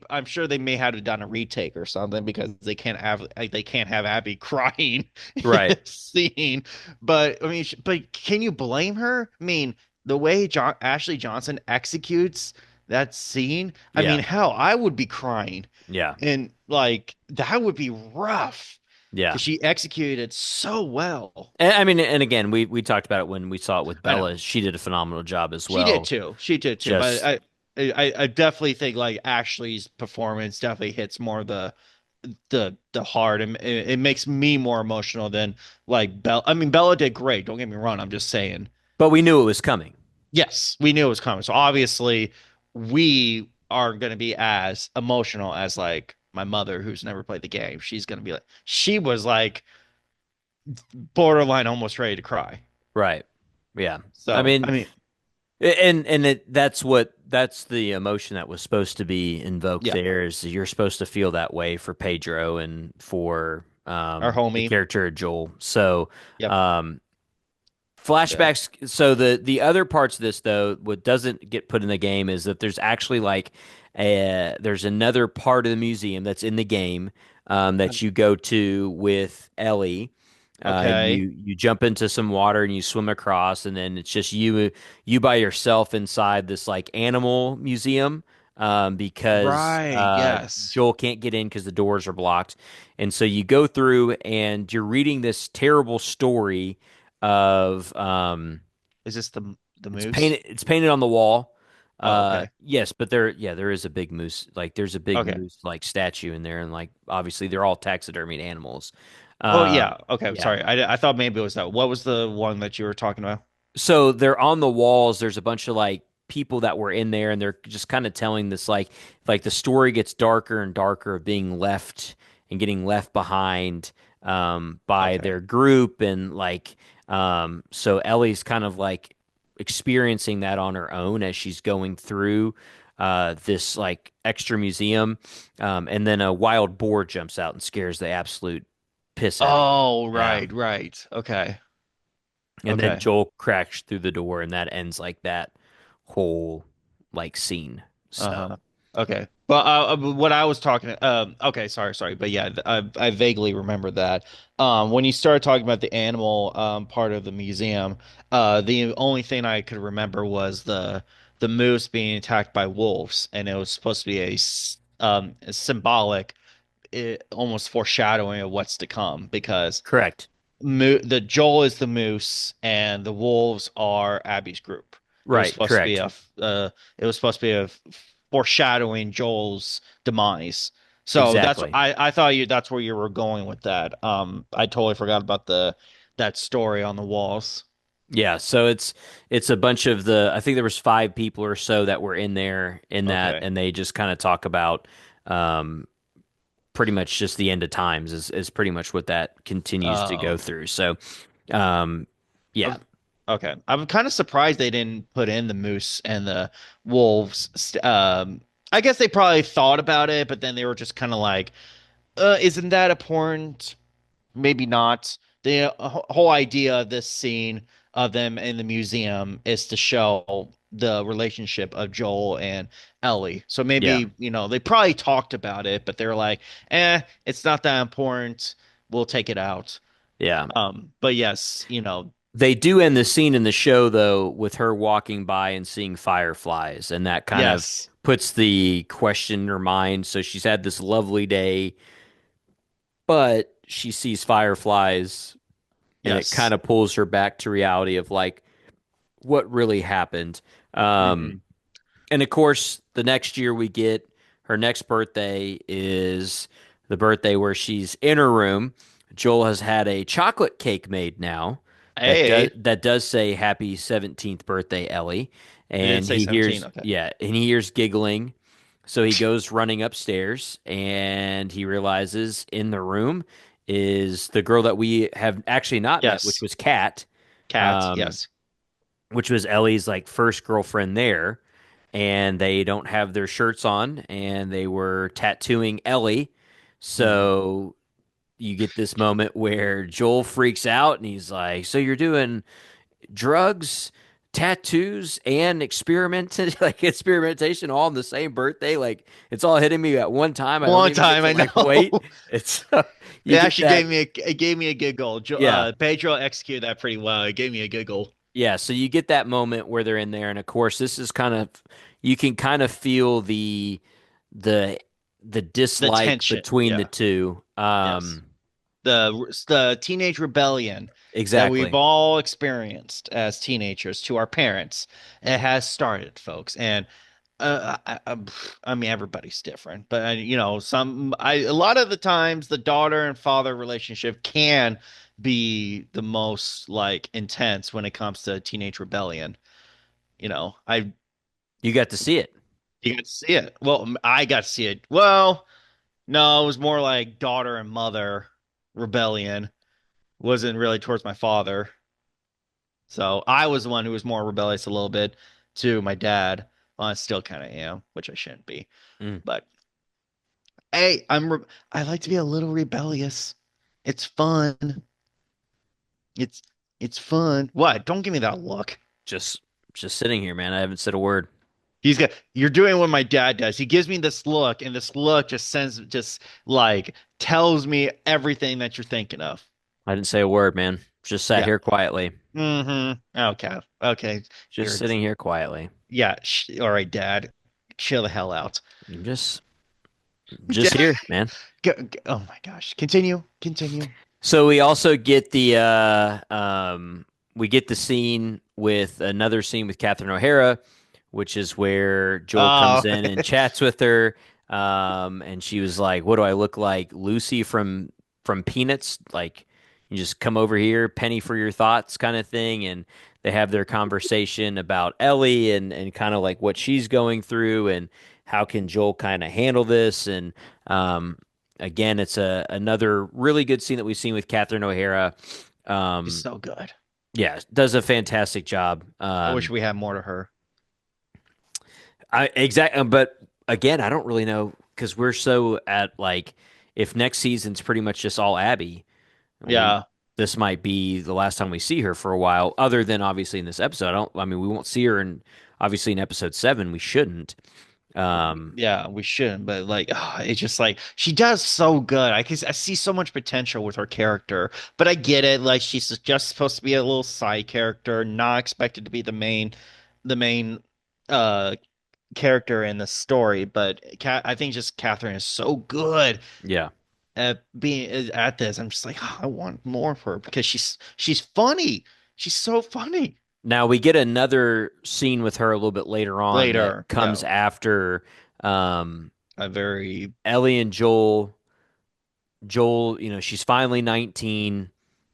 I'm sure they may have done a retake or something because they can't have Abby crying in right. a scene. But I mean, but can you blame her? I mean, the way Ashley Johnson executes that scene, I Yeah, mean, hell, I would be crying. yeah, And like that would be rough yeah. because she executed it so well. And, I mean, and again, we talked about it when we saw it with I know. Bella. She did a phenomenal job as She did well. too. She did too. But Just, I definitely think like Ashley's performance definitely hits more the heart, and it makes me more emotional than like Bella. I mean, Bella did great. Don't get me wrong. I'm just saying. but we knew it was coming. Yes, we knew it was coming. So obviously, we are going to be as emotional as like my mother, who's never played the game. She's going to be like, she was like borderline almost ready to cry. Right. Yeah. I So mean, I mean, that's the emotion that was supposed to be invoked yeah, there is you're supposed to feel that way for Pedro and for our the homie. character of Joel. So Yep. um Yeah. flashbacks, so the other parts of this though, what doesn't get put in the game is that there's actually like there's another part of the museum that's in the game that you go to with Ellie. Okay. You jump into some water and you swim across, and then it's just you by yourself inside this like animal museum because Right. Yes. Joel can't get in because the doors are blocked, and so you go through and you're reading this terrible story of Is this the it's moose? painted on the wall. Oh, okay. Yes, but there is a big moose. Like there's a big Okay. moose like statue in there, and like obviously they're all taxidermied animals. Oh, yeah. Okay. I'm Yeah. sorry. I thought maybe it was that. What was the one that you were talking about? So they're on the walls. There's a bunch of like people that were in there, and they're just kind of telling this like the story gets darker and darker of being left and getting left behind by Okay. their group, and like so Ellie's kind of like experiencing that on her own as she's going through this like extra museum, and then a wild boar jumps out and scares the absolute piss out of you. Oh, Yeah. right, right. Okay. And then Okay. Joel cracks through the door, and that ends like that whole like scene. So Uh-huh. Okay. But what I was talking okay, sorry. But yeah, I vaguely remember that. When you started talking about the animal part of the museum, the only thing I could remember was the moose being attacked by wolves, and it was supposed to be a symbolic, almost foreshadowing of what's to come because correct. the Joel is the moose and the wolves are Abby's group. It was Right, supposed to be correct. a foreshadowing Joel's demise. So Exactly. I thought that's where you were going with that. I totally forgot about the that story on the walls. Yeah, so it's a bunch of the I think there was five people or so that were in there in that, Okay. and they just kind of talk about um pretty much just the end of times is pretty much what that continues to go Oh. through. So um yeah. Um, okay. I'm kind of surprised they didn't put in the moose and the wolves. I guess they probably thought about it, but then they were just kind of like, isn't that important? Maybe not. The whole idea of this scene of them in the museum is to show the relationship of Joel and Ellie. So Yeah. maybe, they probably talked about it, but they're like, it's not that important. We'll take it out. Yeah. But yes, They do end the scene in the show though with her walking by and seeing fireflies, and that kind of yes, puts the question in her mind. So she's had this lovely day, but she sees fireflies, and it kind yes. of pulls her back to reality of like what really happened. Um, Hmm. and of course, the next year we get her next birthday is the birthday where she's in her room. Joel has had a chocolate cake made now Hey, that does say happy 17th birthday, Ellie. it did And say he 17. hears, Okay. yeah, and he hears giggling. So he goes running upstairs and he realizes in the room is the girl that we have actually not met, which Yes. was Kat, Cats. um, Yes. which was Ellie's like first girlfriend there. And they don't have their shirts on, and they were tattooing Ellie. Hmm. So you get this moment where Joel freaks out and he's like, "So you're doing drugs, tattoos, and experimentation all on the same birthday? Like it's all hitting me at one time. I don't One even get time, to I like wait." know. It's It you get actually that, gave me a giggle. yeah, Pedro executed that pretty well. It gave me a giggle. yeah. So you get that moment where they're in there, and of course, this is kind of you can kind of feel the the The dislike tension. between the Yeah. two. Yes. The teenage rebellion that we've Exactly. all experienced as teenagers to our parents. It has started, folks, and I mean everybody's different, but a lot of the times the daughter and father relationship can be the most like intense when it comes to teenage rebellion. I You got to see it. You got to see it. Well, I got to see it. Well, no, it was more like daughter and mother rebellion. Wasn't really towards my father. So I was the one who was more rebellious a little bit to my dad. Well, I still kind of am, which I shouldn't be. Mm. But hey, I like to be a little rebellious. It's fun. It's it's fun. What? Don't give me that look. Just just sitting here, man. I haven't said a word. You're doing what my dad does. He gives me this look, and this look just like tells me everything that you're thinking of. I didn't say a word, man. Just sat Yeah. here quietly. Okay. Okay. Just You're sitting here quietly. Yeah. All right, Dad. Chill the hell out. I'm just here, man. Oh my gosh. Continue. Continue. So we also get we get the scene with another scene with Catherine O'Hara, which is where Joel comes Oh, in and chats with her. And she was like, "What do I look like, Lucy from Peanuts? Like, you just come over here, penny for your thoughts, kind of thing." And they have their conversation about Ellie and kind of like what she's going through and how can Joel kind of handle this. And um, again, it's a another really good scene that we've seen with Catherine O'Hara. she's Um, so good. yeah, does a fantastic job. I wish we had more to her. I exactly, but again, I don't really know because we're so at like if next season's pretty much just all Abby, we Yeah. this might be the last time we see her for a while, other than obviously in this episode. I mean, we won't see her in obviously in episode 7. We shouldn't. Um, Yeah, we shouldn't, but like, it's just like she does so good. I see so much potential with her character, but I get it. Like she's just supposed to be a little side character, not expected to be the main uh character in the story. But I think just Catherine is so good yeah. at being at this. I'm just like, I want more of her because she's funny. She's so funny. Now we get another scene with her a little bit later on that Later, yeah, comes after um, a very Ellie and Joel. Joel, she's finally 19.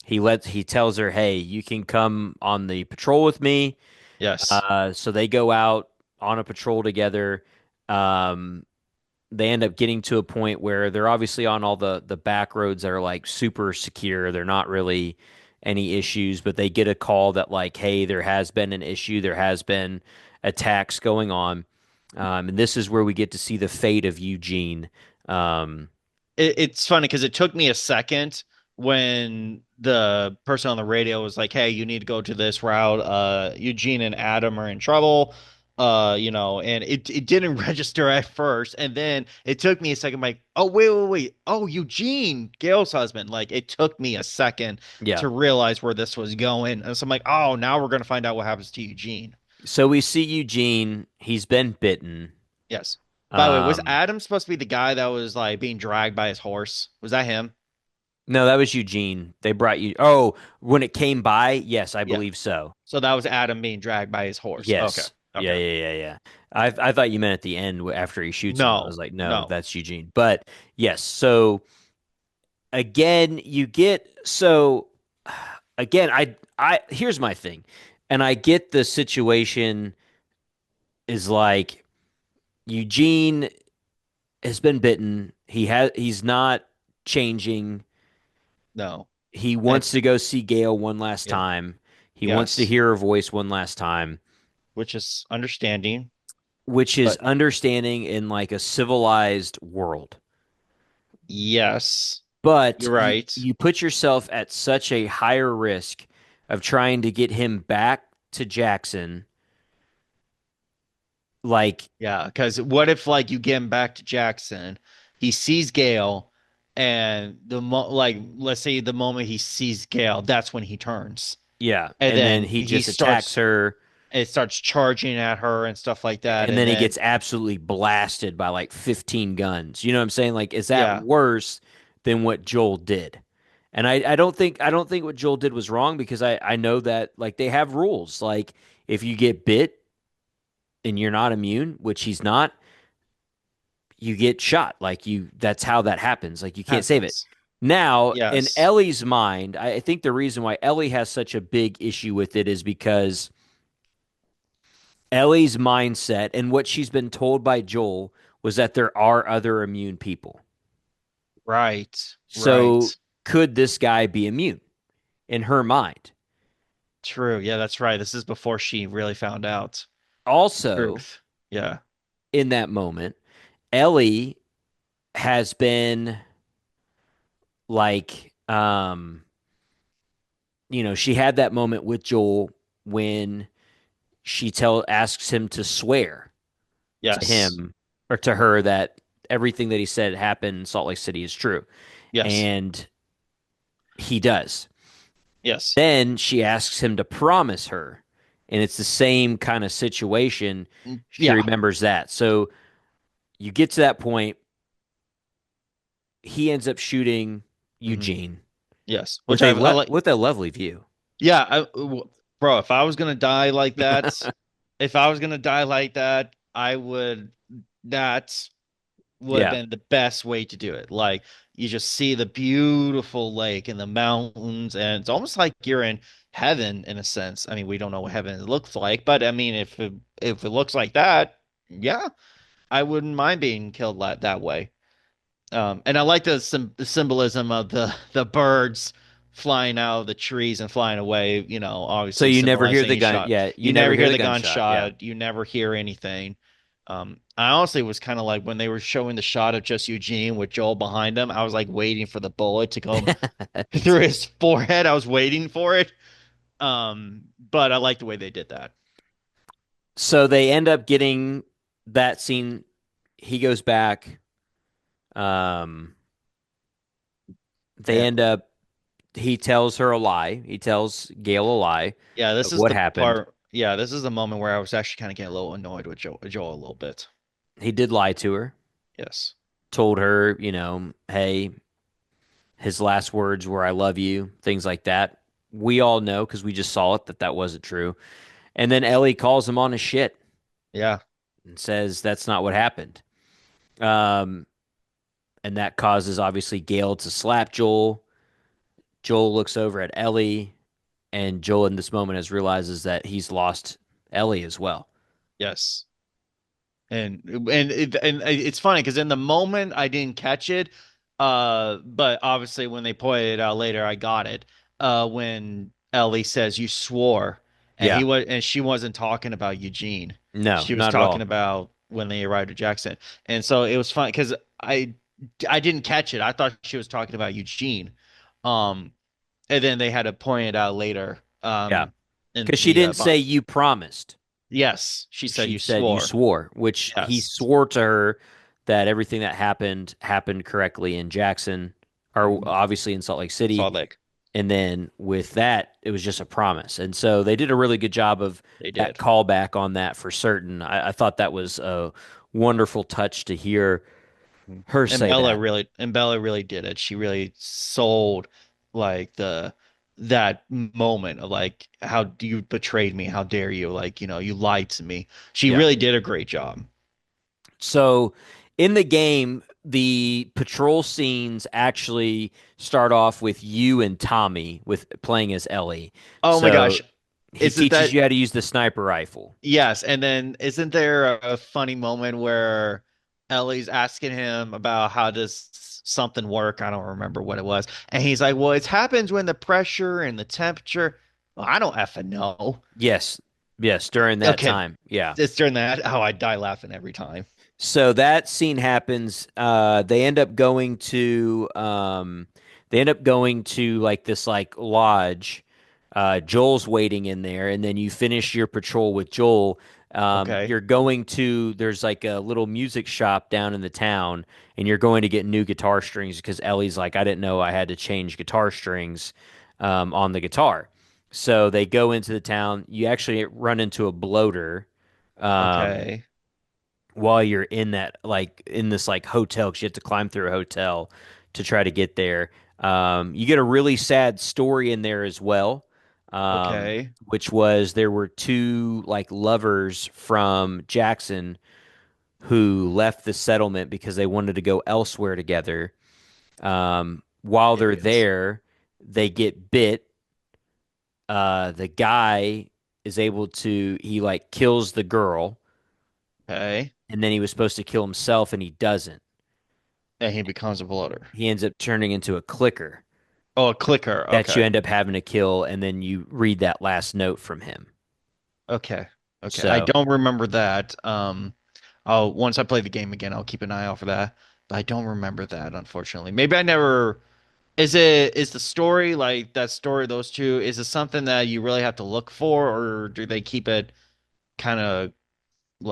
He tells her, "Hey, you can come on the patrol with me." yes. So they go out on a patrol together. Um, they end up getting to a point where they're obviously on all the back roads that are like super secure. They're not really any issues, but they get a call that like, hey, there has been an issue. There has been attacks going on. And this is where we get to see the fate of Eugene. Um, It's funny because it took me a second when the person on the radio was like, "Hey, you need to go to this route. Eugene and Adam are in trouble." And it didn't register at first, and then it took me a second, like, "Oh, wait. Oh, Eugene, Gail's husband." Like, it took me a second yeah. to realize where this was going, and so I'm like, "Oh, now we're gonna find out what happens to Eugene." So we see Eugene. He's been bitten. Yes. By the way, was Um, Adam supposed to be the guy that was like being dragged by his horse? Was that him? no, that was Eugene. They brought you. Oh, when it came by, yes, I Yeah. believe so. So that was Adam being dragged by his horse. Okay. Yes. Yeah, Okay. yeah, yeah, yeah. I thought you meant at the end after he shoots him. I was No, like, no, no. that's Eugene. But yes, so again, you get so again, I here's my thing. And I get the situation is like Eugene has been bitten. He's not changing. No. He And wants to go see Gail one last yeah, time. He wants to yes, hear her voice one last time, which is understanding, which is but understanding in like a civilized world. yes, But you're you right. you put yourself at such a higher risk of trying to get him back to Jackson. Like, Yeah, because what if like you get him back to Jackson, he sees Gale, and like let's say the moment he sees Gale, that's when he turns, yeah, and and then then he just attacks her, it starts charging at her and stuff like that, and and then he then gets absolutely blasted by like 15 guns. You know what I'm saying? Like, is that yeah, worse than what Joel did? And I don't think what Joel did was wrong because I know that like they have rules. Like if you get bit and you're not immune, which he's not, you get shot. Like you that's how that happens. Like you can't save it. happens. Now, in Yes, Ellie's mind, I think the reason why Ellie has such a big issue with it is because Ellie's mindset and what she's been told by Joel was that there are other immune people. right, So right, could this guy be immune in her mind? true. Yeah, that's right. This is before she really found out the Also, truth. Yeah. in that moment, Ellie has been like she had that moment with Joel when she tell asks him to swear to Yes. him or to her that everything that he said happened in Salt Lake City is true. Yes. And he does. Yes. Then she asks him to promise her. And it's the same kind of situation. She Yeah. remembers that. So you get to that point. He ends up shooting Hmm. Eugene Yes. with Which I like. with a lovely view. Yeah, bro, if I was gonna die like that, if I was gonna die like that, I would that would have Yeah. been the best way to do it. Like you just see the beautiful lake and the mountains, and it's almost like you're in heaven in a sense. I mean, we don't know what heaven looks like, but I mean, if it looks like that, yeah, I wouldn't mind being killed that way. And I like the symbolism of the birds flying out of the trees and flying away, So obviously you never hear symbolizing the he gun. shot. Yeah. You You never never hear hear the the gunshot. Yeah. gunshot, you never hear anything. I honestly was kind of like when they were showing the shot of just Eugene with Joel behind him, I was like waiting for the bullet to go through his forehead. I was waiting for it. But I like the way they did that. So they end up getting that scene. He goes back. Um, they And end up, he tells her a lie. He tells Gail a lie yeah, this of is what the happened. part. Yeah, this is the moment where I was actually kind of getting a little annoyed with Joel a little bit. He did lie to her, Yes. told her, hey, his last words were, I love you, things like that. We all know because we just saw it that that wasn't true. And then Ellie calls him on his shit Yeah. and says that's not what happened. Um, and that causes obviously Gail to slap Joel. Joel looks over at Ellie, and Joel in this moment has realizes that he's lost Ellie as well. Yes. And it's funny because in the moment I didn't catch it, but obviously when they pointed it out later, I got it. When Ellie says you swore, and Yeah, she wasn't talking about Eugene. no, She was not at talking all. about when they arrived at Jackson, and so it was fun because I didn't catch it. I thought she was talking about Eugene, um, and then they had to point it out later, Yeah, in because she the didn't say you promised. yes, she said She you said you swore. swore, which he Yes. swore to her that everything that happened correctly in Jackson, or Mhm. obviously in Salt Lake City. Salt Lake. And then with that, it was just a promise. And so they did a really good job of They that did. callback on that for certain. I thought that was a wonderful touch to hear Mhm. her And say that. Bella really did it. She really sold like the that moment of like how you betrayed me, how dare you, like, you lied to me. She Yeah. really did a great job. So in the game, the patrol scenes actually start off with you and Tommy with playing as Ellie. Oh my So gosh. he Is it teaches that you how to use the sniper rifle. yes, and then isn't there a funny moment where Ellie's asking him about how does something work. I don't remember what it was. And he's like, well, it happens when the pressure and the temperature. Well, I don't effing know. Yes. Yes, during that Okay. time. Yeah. It's during that. Oh, I die laughing every time. So that scene happens. They end up going to like this like lodge. Joel's waiting in there, and then you finish your patrol with Joel. Okay. You're going to there's like a little music shop down in the town, and you're going to get new guitar strings because Ellie's like, I didn't know I had to change guitar strings on the guitar. So they go into the town. You actually run into a bloater. Um, Okay. while you're in that like in this like hotel because you have to climb through a hotel to try to get there. You get a really sad story in there as well, Okay. which was there were two like lovers from Jackson who left the settlement because they wanted to go elsewhere together. While they're Idiots. there, they get bit. The guy is able to he like kills the girl, Okay. and then he was supposed to kill himself, and he doesn't. And he becomes a bloater. He ends up turning into a clicker Oh, a clicker. that you Okay. end up having to kill, and then you read that last note from him. Okay. Okay. I So don't remember that. I'll once I play the game again, I'll keep an eye out for that. But I don't remember that, unfortunately. Maybe I never. Is the story like that story, those two, is it something that you really have to look for, or do they keep it kind of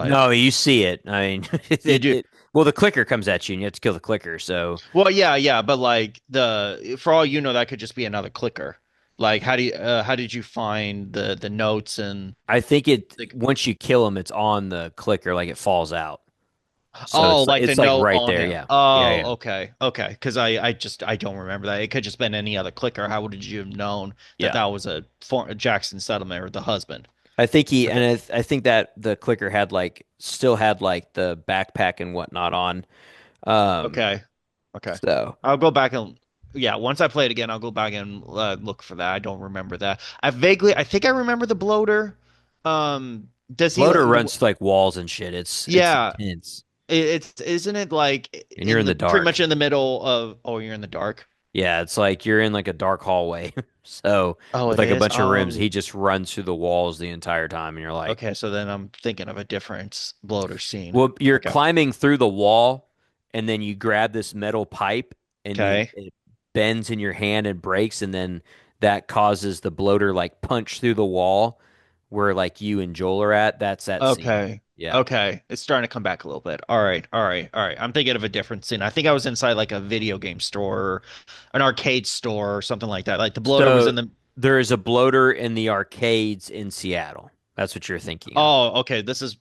no, like you see it. I mean, you do? well, the clicker comes at you, and you have to kill the clicker. So Well, yeah, yeah, but like the for all you know, that could just be another clicker. Like, how did you find the notes and I think it like once you kill him, it's on the clicker, like it falls out. So oh, like the it's like note right on there. him. Yeah, yeah, yeah, Oh, okay, okay. Because I don't remember that. It could just been any other clicker. How would you have known that yeah. that was a Jackson settlement or the husband? I think he Okay, and I think that the clicker had like still had like the backpack and whatnot on. Um, okay, okay. so I'll go back and yeah. Once I play it again, I'll go back and look for that. I don't remember that. I think I remember the bloater. Does he? bloater runs to like walls and shit. It's Yeah, intense, it's isn't it like and you're in in the the pretty much dark. in the middle of? Oh, you're in the dark. Yeah, it's like you're in like a dark hallway. So Oh, with it like a is. bunch of rooms, he Oh, just runs through the walls the entire time, and you're like, okay. So then I'm thinking of a different bloater scene. well, you're Okay. climbing through the wall, and then you grab this metal pipe, and Okay. it bends in your hand and breaks, and then that causes the bloater like punch through the wall where like you and Joel are at. That's that scene. Okay. Yeah. Okay. It's starting to come back a little bit. All right. All right. All right. I'm thinking of a different scene. I think I was inside like a video game store, or an arcade store or something like that. Like the bloater was So in the. there is a bloater in the arcades in Seattle. That's what you're thinking of. Oh, okay. This is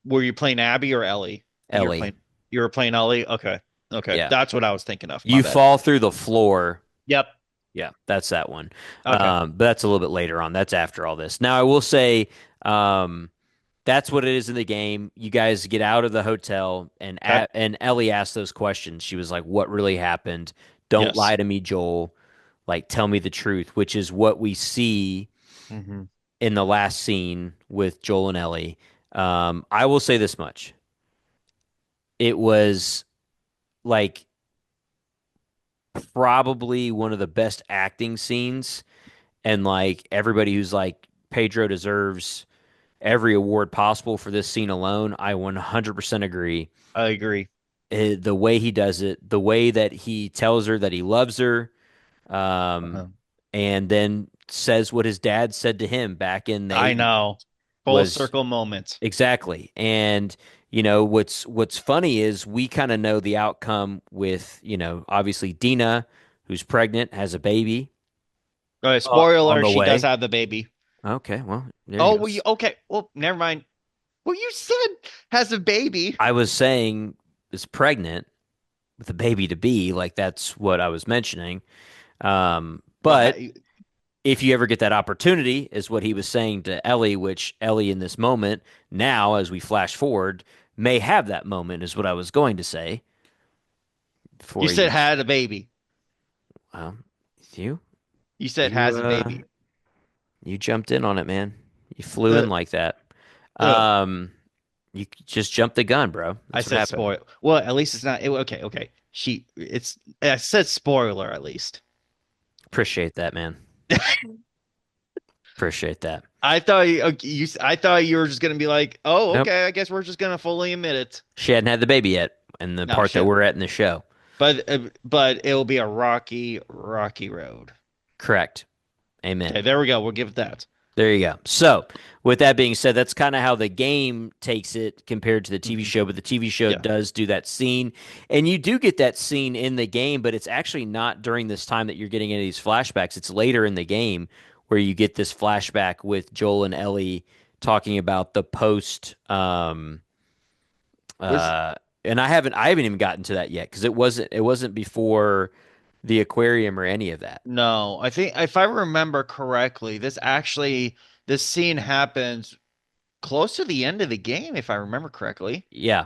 were you playing Abby or Ellie? I think Ellie. you were playing Ellie. Okay. Okay. Yeah. That's what I was thinking of. My You bad. fall through the floor. Yep. Yeah, that's that one. Okay. But that's a little bit later on. That's after all this. Now, I will say, um, that's what it is in the game. You guys get out of the hotel, and Okay. and Ellie asked those questions. She was like, "What really happened? Don't lie Yes. to me, Joel. Like, tell me the truth," which is what we see Hmm. in the last scene with Joel and Ellie. I will say this much: it was like probably one of the best acting scenes, and like everybody who's like Pedro deserves every award possible for this scene alone. I 100% agree. I agree. The way he does it, the way that he tells her that he loves her, um, Uh-huh. and then says what his dad said to him back in the I 80s know. Full was circle moment. exactly. And you know what's funny is we kind of know the outcome with obviously Dina, who's pregnant, has a baby Okay, spoiler on alert, the she does way. have the baby. Okay, well there you Oh, go. well, okay. Well, never mind. Well, you said has a baby. I was saying is pregnant with a baby to be, like that's what I was mentioning. Well, But if you ever get that opportunity, is what he was saying to Ellie, which Ellie in this moment, now as we flash forward, may have that moment, is what I was going to say you before said you. had a baby. Well, you You said you has a uh baby. you jumped in on it, man. You flew Uh, in like that. uh, Um, You just jumped the gun, bro. I That's what said happened. spoil. Well, at least it's not. Okay, okay. I said spoiler at least. Appreciate that, man. Appreciate that. I thought you were just gonna be like, oh, Nope. okay. I guess we're just gonna fully admit it. She hadn't had the baby yet, in the No part that shit. we're at in the show. But it will be a rocky, rocky road. Correct. Amen. Okay, there we go. We'll give it that. There you go. So, with that being said, that's kind of how the game takes it compared to the TV Hmm. show, but the TV show Yeah. does do that scene. And you do get that scene in the game, but it's actually not during this time that you're getting any of these flashbacks. It's later in the game where you get this flashback with Joel and Ellie talking about the post Was uh and I haven't even gotten to that yet because it wasn't before the aquarium or any of that. No, I think if I remember correctly, this scene happens close to the end of the game, if I remember correctly. Yeah.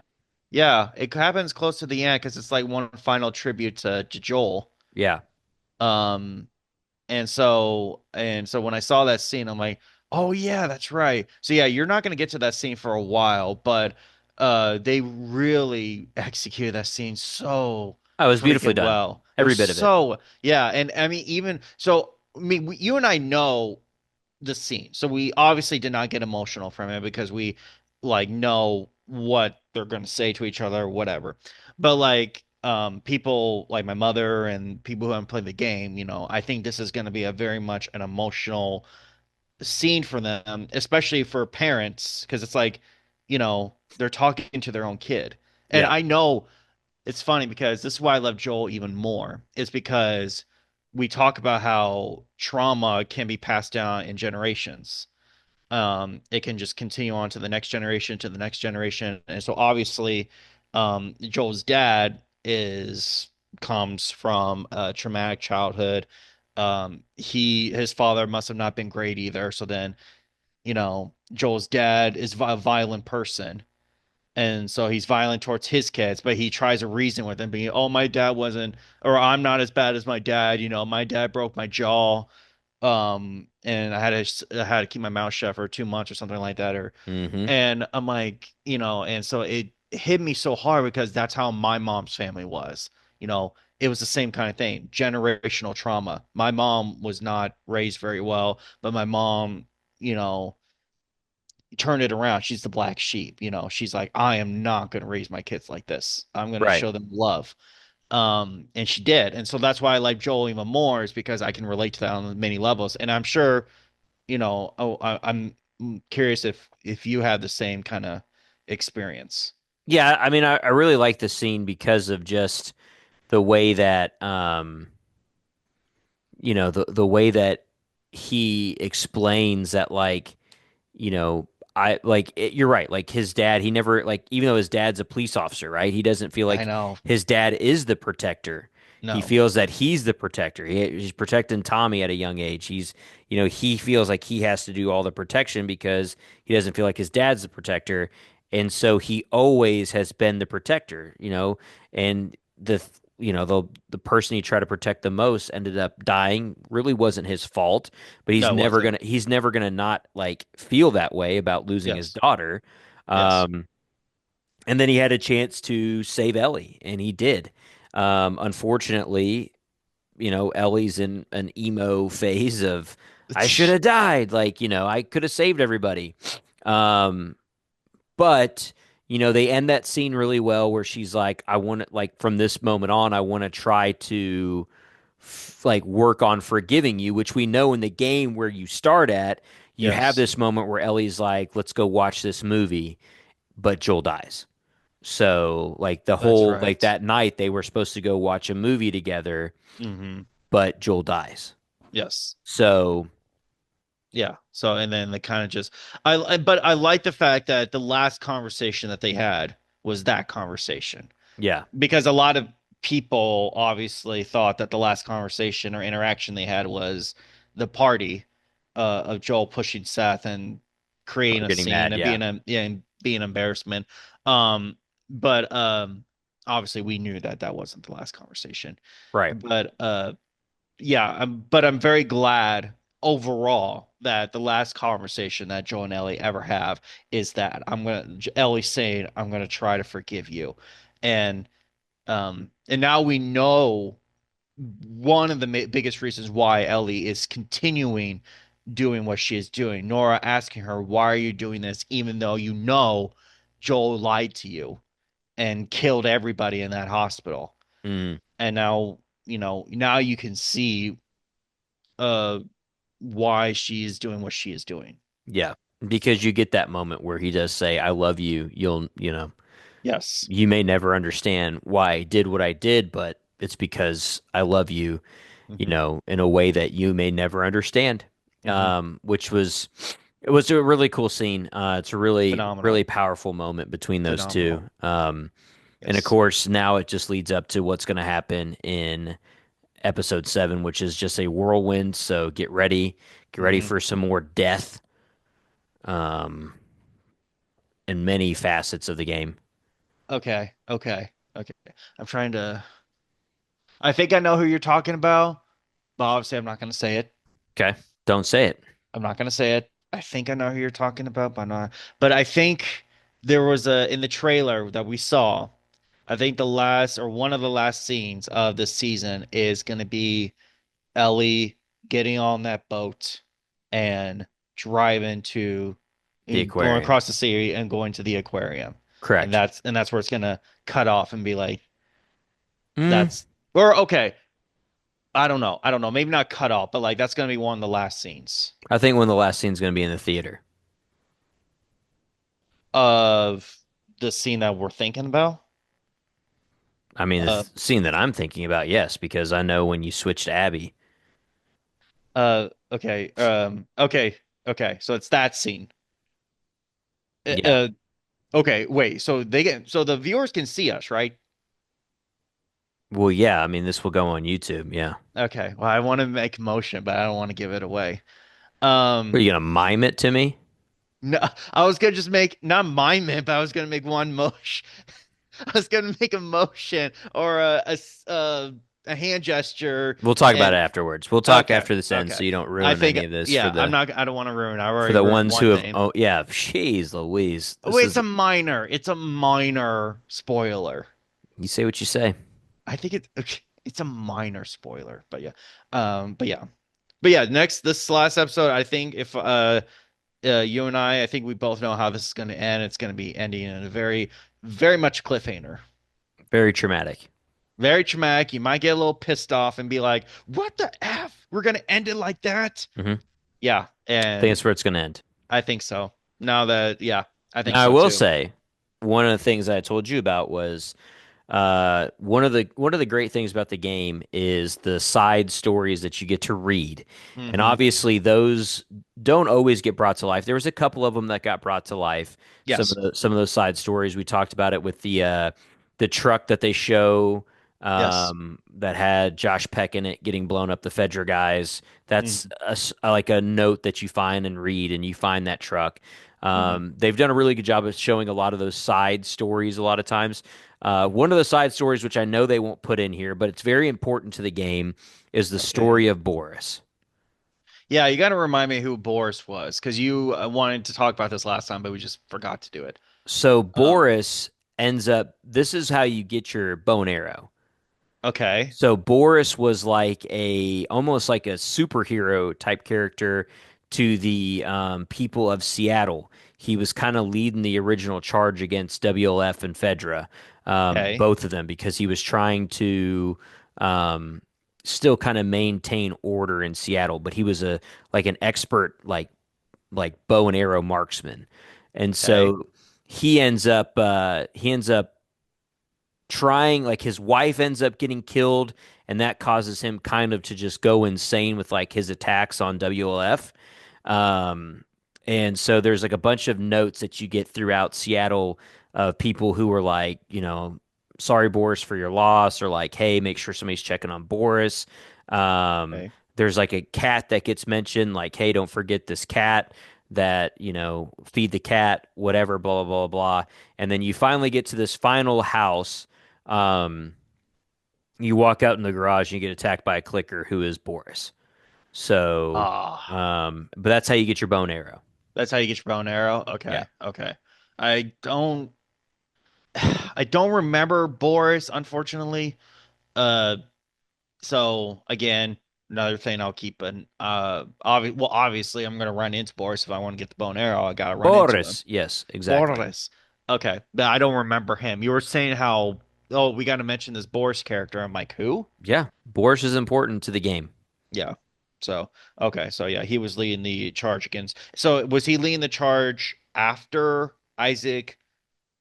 Yeah, it happens close to the end because it's like one final tribute to Joel. Yeah. Um, and so when I saw that scene, I'm like, oh yeah, that's right. So yeah, you're not gonna get to that scene for a while, but they really executed that scene so Oh, it was beautifully freaking done. well. It Every was bit of it. so yeah, and I mean even so, you and I know the scene. So we obviously did not get emotional from it because we like know what they're going to say to each other or whatever. But like people like my mother and people who haven't played the game, I think this is going to be a very much an emotional scene for them, especially for parents because it's like, they're talking to their own kid. And Yeah. I know it's funny because this is why I love Joel even more. Is because we talk about how trauma can be passed down in generations. It can just continue on to the next generation, to the next generation. And so obviously, Joel's dad is comes from a traumatic childhood. His father must have not been great either. So then, Joel's dad is a violent person, and so he's violent towards his kids, but he tries to reason with them, being, "Oh, my dad wasn't, or I'm not as bad as my dad. My dad broke my jaw, and I had to keep my mouth shut for 2 months or something like that." Hmm. And I'm like, and so it hit me so hard because that's how my mom's family was. It was the same kind of thing, generational trauma. My mom was not raised very well, but my mom, you know turn it around. She's the black sheep. She's like, I am not going to raise my kids like this. I'm going to Right. show them love. And she did. And so that's why I like Joel even more, is because I can relate to that on many levels. And I'm sure, I'm curious if you have the same kind of experience. Yeah, I mean, I really like the scene because of just the way that the way that he explains that, like, I like you're right. Like his dad, he never, like, even though his dad's a police officer, right? He doesn't feel I like know. his dad is the protector. He No. feels that he's the protector. He's protecting Tommy at a young age. He feels like he has to do all the protection because he doesn't feel like his dad's the protector. And so he always has been the protector, and the person he tried to protect the most ended up dying. Really wasn't his fault, but he's No, it never wasn't. gonna he's never gonna not like feel that way about losing his Yes. daughter. Yes. Um, and then he had a chance to save Ellie, and he did. Unfortunately, Ellie's in an emo phase of I should have died. Like, I could have saved everybody. Um, but they end that scene really well where she's like, I want to, like, from this moment on, I want to try to like work on forgiving you, which we know in the game where you start at, you have Yes. this moment where Ellie's like, let's go watch this movie, but Joel dies. So like the That's whole, like, right. that night they were supposed to go watch a movie together, Hmm. but Joel dies. Yes. So Yeah. So, and then they kind of just, but I like the fact that the last conversation that they had was that conversation, yeah, because a lot of people obviously thought that the last conversation or interaction they had was the party, of Joel pushing Seth and creating or a getting scene mad. and Yeah, being an embarrassment. But obviously we knew that that wasn't the last conversation. right. But yeah, but I'm very glad. overall that the last conversation that Joe and Ellie ever have is that Ellie saying, I'm gonna try to forgive you. And now we know one of the biggest reasons why Ellie is continuing doing what she is doing. Nora asking her, why are you doing this, even though you know Joel lied to you and killed everybody in that hospital. Mm, And now, now you can see uh why she's doing what she is doing. yeah, because you get that moment where he does say, "I love you." Yes. You may never understand why I did what I did, but it's because I love you, Hmm. in a way that you may never understand. Hmm. Which was it was a really cool scene. It's a really, Phenomenal. really powerful moment between those two. Phenomenal. And of Yes. course, now it just leads up to what's going to happen in episode 7, which is just a whirlwind. So get ready Hmm. for some more death, um, in many facets of the game. Okay. Okay. Okay. I'm trying to. I think I know who you're talking about, but obviously I'm not going to say it. Okay, don't say it. I'm not going to say it. I think I know who you're talking about, but not. But I think there was a in the trailer that we saw. I think the last or one of the last scenes of this season is going to be Ellie getting on that boat and driving to The and going aquarium. across the sea and going to the aquarium. And Correct. that's where it's gonna cut off and be like Mm, that's or okay, I don't know. I don't know. Maybe not cut off, but like that's gonna be one of the last scenes I think one of the last scenes is going to be in the theater. of the scene that we're thinking about. I mean, the Uh scene that I'm thinking about, yes, because I know when you switch to Abby. okay. Okay. So it's that scene. Uh, Yeah. uh okay, wait. So the viewers can see us, right? Well, yeah. I mean, this will go on YouTube. Yeah. Okay. Well, I want to make motion, but I don't want to give it away. Are Um, you gonna mime it to me? no, I was gonna just make not mime it, but I was gonna make one motion. I was gonna make a motion or a hand gesture, We'll talk about it and afterwards. We'll talk okay, after this ends, so okay. you don't I ruin think any of this yeah, I don't want to ruin. I for already the ruined ones who one have. thing. Oh, yeah. Jeez, Louise. This Wait, is. it's a minor spoiler. You say what you say. I think it's a minor spoiler, but yeah, but yeah, but yeah. Next, this last episode, I think if you and I think we both know how this is going to end. It's going to be ending in a very, very much cliffhanger. Very traumatic. Very traumatic. You might get a little pissed off and be like, "What the F? We're going to end it like that?" Hmm. Yeah, I think and that's where it's gonna end. I think so. Now that, yeah, I think Now, I so will too. say, one of the things I told you about was one of the great things about the game is the side stories that you get to read, and Hmm. obviously those don't always get brought to life. There was a couple of them that got brought to life. Yes. Some of those side stories we talked about it with the truck that they show, Yes. that had Josh Peck in it getting blown up, the Fedra guys. That's Hmm. like a note that you find and read, and you find that truck. Hmm. They've done a really good job of showing a lot of those side stories a lot of times. One of the side stories, which I know they won't put in here, but it's very important to the game, is the Okay. story of Boris. Yeah, you got to remind me who Boris was because you wanted to talk about this last time, but we just forgot to do it. So Um. Boris ends up, this is how you get your bow and arrow. Okay. So Boris was like almost like a superhero type character to the people of Seattle. He was kind of leading the original charge against WLF and Fedra, Okay. both of them, because he was trying to um, still kind of maintain order in Seattle. But he was a like an expert like bow and arrow marksman, and Okay. so he ends up trying, like his wife ends up getting killed, and that causes him kind of to just go insane with like his attacks on WLF. And so there's like a bunch of notes that you get throughout Seattle of people who are like, sorry Boris for your loss, or like, hey, make sure somebody's checking on Boris. um Okay. there's like a cat that gets mentioned, like, hey, don't forget this cat, that feed the cat, whatever, blah blah blah blah. And then you finally get to this final house. um, you walk out in the garage and you get attacked by a clicker who is Boris. So, Ah, but that's how you get your bone arrow. that's how you get your bow and arrow. Yeah. Okay, okay. I don't, I don't remember Boris, unfortunately. Uh, so again, another thing I'll keep an obviously I'm gonna run into Boris if I want to get the bow and arrow. I gotta run into him. Boris. Yes, exactly. Boris. Okay, but I don't remember him. You were saying how, oh, we got to mention this Boris character. I'm like, who? Yeah, Boris is important to the game. Yeah. So, okay. So, yeah, he was leading the charge against. So, was he leading the charge after Isaac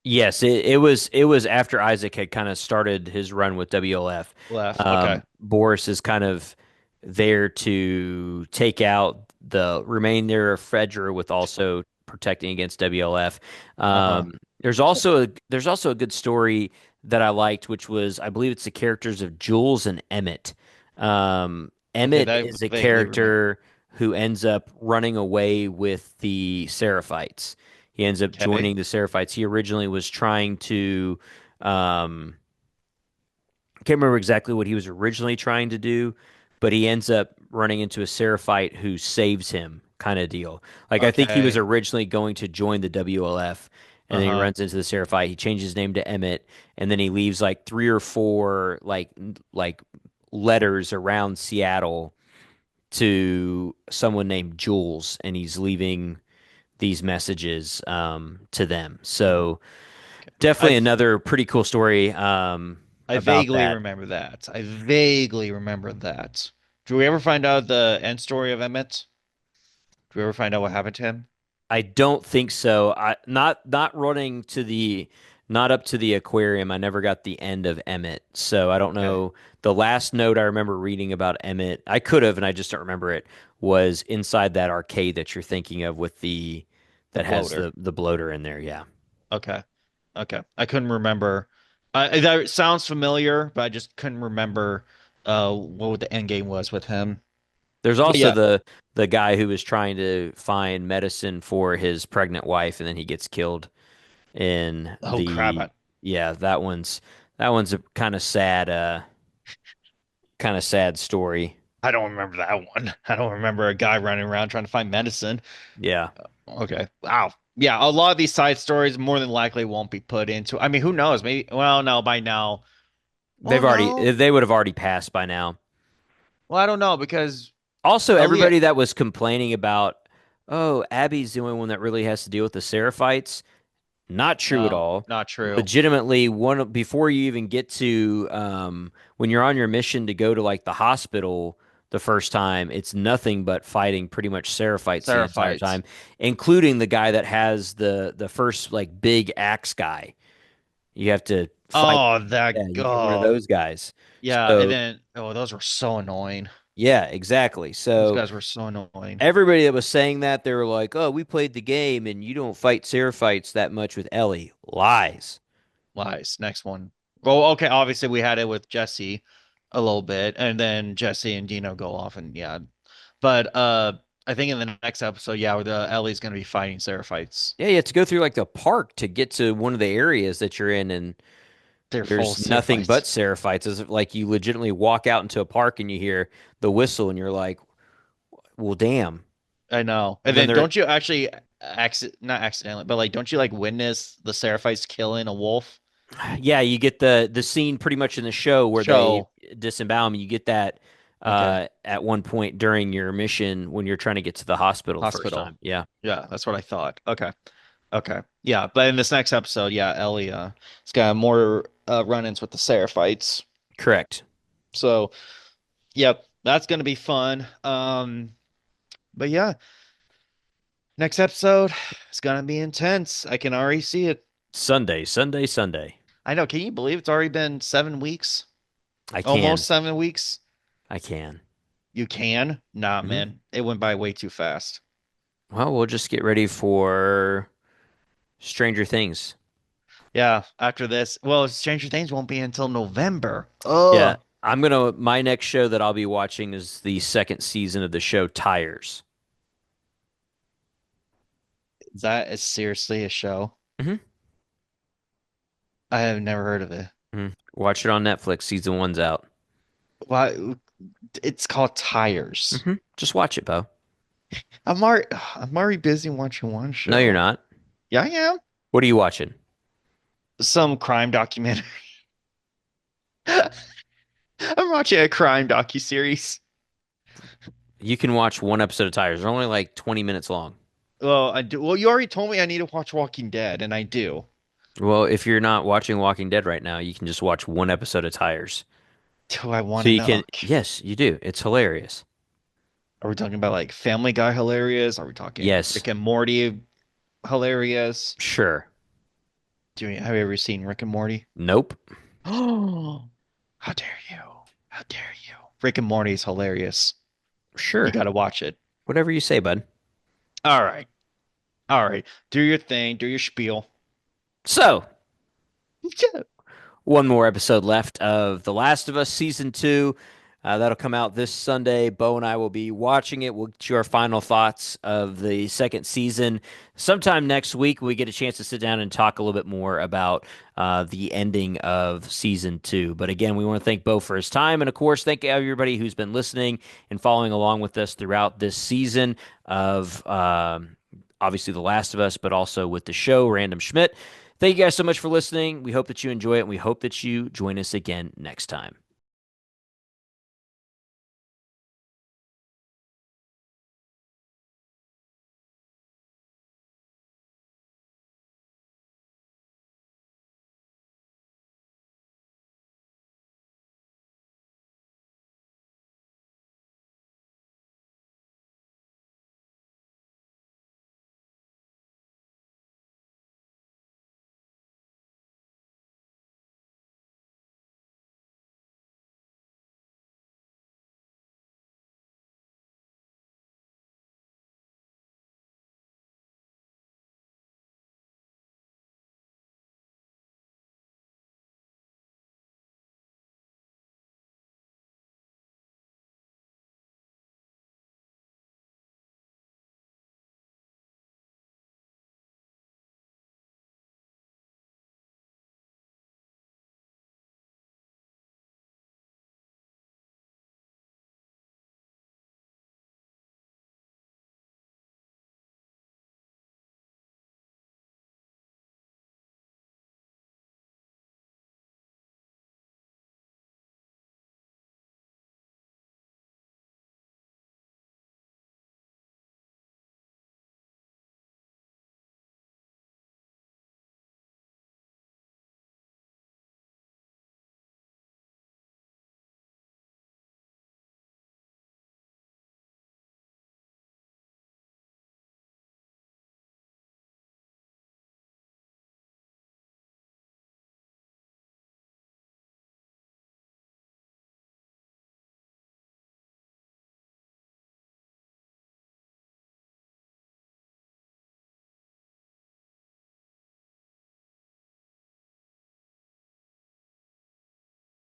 Yes, it was after Isaac had kind of started his run with WLF. left? Okay. Boris is kind of there to take out the remainder of Fedra with also protecting against WLF. Uh-huh. There's also a good story that I liked, which was I believe it's the characters of Jules and Emmett. Okay. Emmett That is a vaguely remember. character who ends up running away with the Seraphites. He ends up Okay. joining the Seraphites. He originally was trying to, um, I can't remember exactly what he was originally trying to do, but he ends up running into a Seraphite who saves him, kind of deal. Like I think he was Okay. originally going to join the WLF, and then he Uh-huh. runs into the Seraphite. He changes his name to Emmett, and then he leaves like three or four like letters around Seattle to someone named Jules, and he's leaving these messages to them. So Okay. definitely another pretty cool story I about vaguely that. remember that. I vaguely remember that. Do we ever find out the end story of Emmett? Do we ever find out what happened to him? I don't think so. Not running to the not up to the aquarium. I never got the end of Emmett, so I don't Okay. know. The last note I remember reading about Emmett, I could have, and I just don't remember it, was inside that arcade that you're thinking of with the The that has bloater. the bloater in there. Yeah. Okay. Okay. I couldn't remember. That sounds familiar, but I just couldn't remember what the end game was with him. There's But also yeah. the guy who was trying to find medicine for his pregnant wife, and then he gets killed in Oh crap. the yeah, that one's a kind of sad story. I don't remember that one. I don't remember a guy running around trying to find medicine. Yeah. Okay. Wow. Yeah, a lot of these side stories more than likely won't be put into. I mean, who knows? Maybe well, no, by now. Well, no. They would have already passed by now. Well, I don't know because Also, Elliot. everybody that was complaining about, oh, Abby's the only one that really has to deal with the Seraphites. Not true at No, all. not true. Legitimately, one before you even get to when you're on your mission to go to like the hospital the first time, it's nothing but fighting pretty much Seraphites the entire Seraphites. time, including the guy that has the first like big axe guy. You have to fight. Oh, Yeah, that you get one of oh those guys. yeah, and So then oh, those were so annoying. yeah, exactly. Those So guys were so annoying. everybody that was saying that, they were like, "Oh, we played the game, and you don't fight Seraphites that much with Ellie." Lies. Lies. Next one. Well, okay, obviously we had it with Jesse a little bit, and then Jesse and Dino go off and yeah. But I think in the next episode, yeah, the Ellie's gonna be fighting Seraphites. Yeah, you have to go through like the park to get to one of the areas that you're in, and They're full of there's nothing but Seraphites. Seraphites. It's like you legitimately walk out into a park and you hear the whistle, and you're like, "Well, damn." I know. And And then then they're, don't you actually not accidentally, but like don't you like witness the Seraphites killing a wolf? yeah, you get the scene pretty much in the show where they Show. disembowel him. You get that Okay. at one point during your mission when you're trying to get to the hospital the first Hospital. time. Yeah, Yeah, that's what I thought. Okay. Okay. Yeah, but in this next episode, yeah, Ellie has got more run-ins with the Seraphites. correct. So, yep, that's gonna be fun. But yeah, next episode is gonna be intense. I can already see it. Sunday, Sunday, Sunday. I know, can you believe it's already been 7 weeks? I Almost can. 7 weeks? I can. You can? Nah, Hmm. man. It went by way too fast. Well, we'll just get ready for Stranger Things. Yeah, after this, well, Stranger Things won't be until November. Yeah, Ugh. my next show that I'll be watching is the second season of the show Tires. That is seriously a show. Hmm. I have never heard of it. Watch it on Netflix. Season one's out. Why? It's called Tires. Just watch it, Bo. I'm already busy watching one No, you're show. not. Yeah, I am. What are you watching? Some crime documentary. I'm watching a crime docu-series. You can watch one episode of Tires. They're only like 20 minutes long. Well, I do. Well, you already told me I need to watch Walking Dead, and I do. Well, if you're not watching Walking Dead right now, you can just watch one episode of Tires. Do I want So to you know? can, Okay. yes, you do. It's hilarious. Are we talking about like Family Guy hilarious? Are we talking Yes, Rick and Morty hilarious? sure. Have you ever seen Rick and Morty? Nope. Oh, how dare you? How dare you? Rick and Morty is hilarious. You Sure. got to watch it. Whatever you say, bud. All right. All right. Do your thing. Do your spiel. So, one more episode left of The Last of Us Season 2. That'll come out this Sunday. Bo and I will be watching it. We'll get you our final thoughts of the second season. Sometime next week, we get a chance to sit down and talk a little bit more about the ending of Season 2. But again, we want to thank Bo for his time. And of course, thank everybody who's been listening and following along with us throughout this season of obviously The Last of Us, but also with the show, Random Schmidt. Thank you guys so much for listening. We hope that you enjoy it, and we hope that you join us again next time.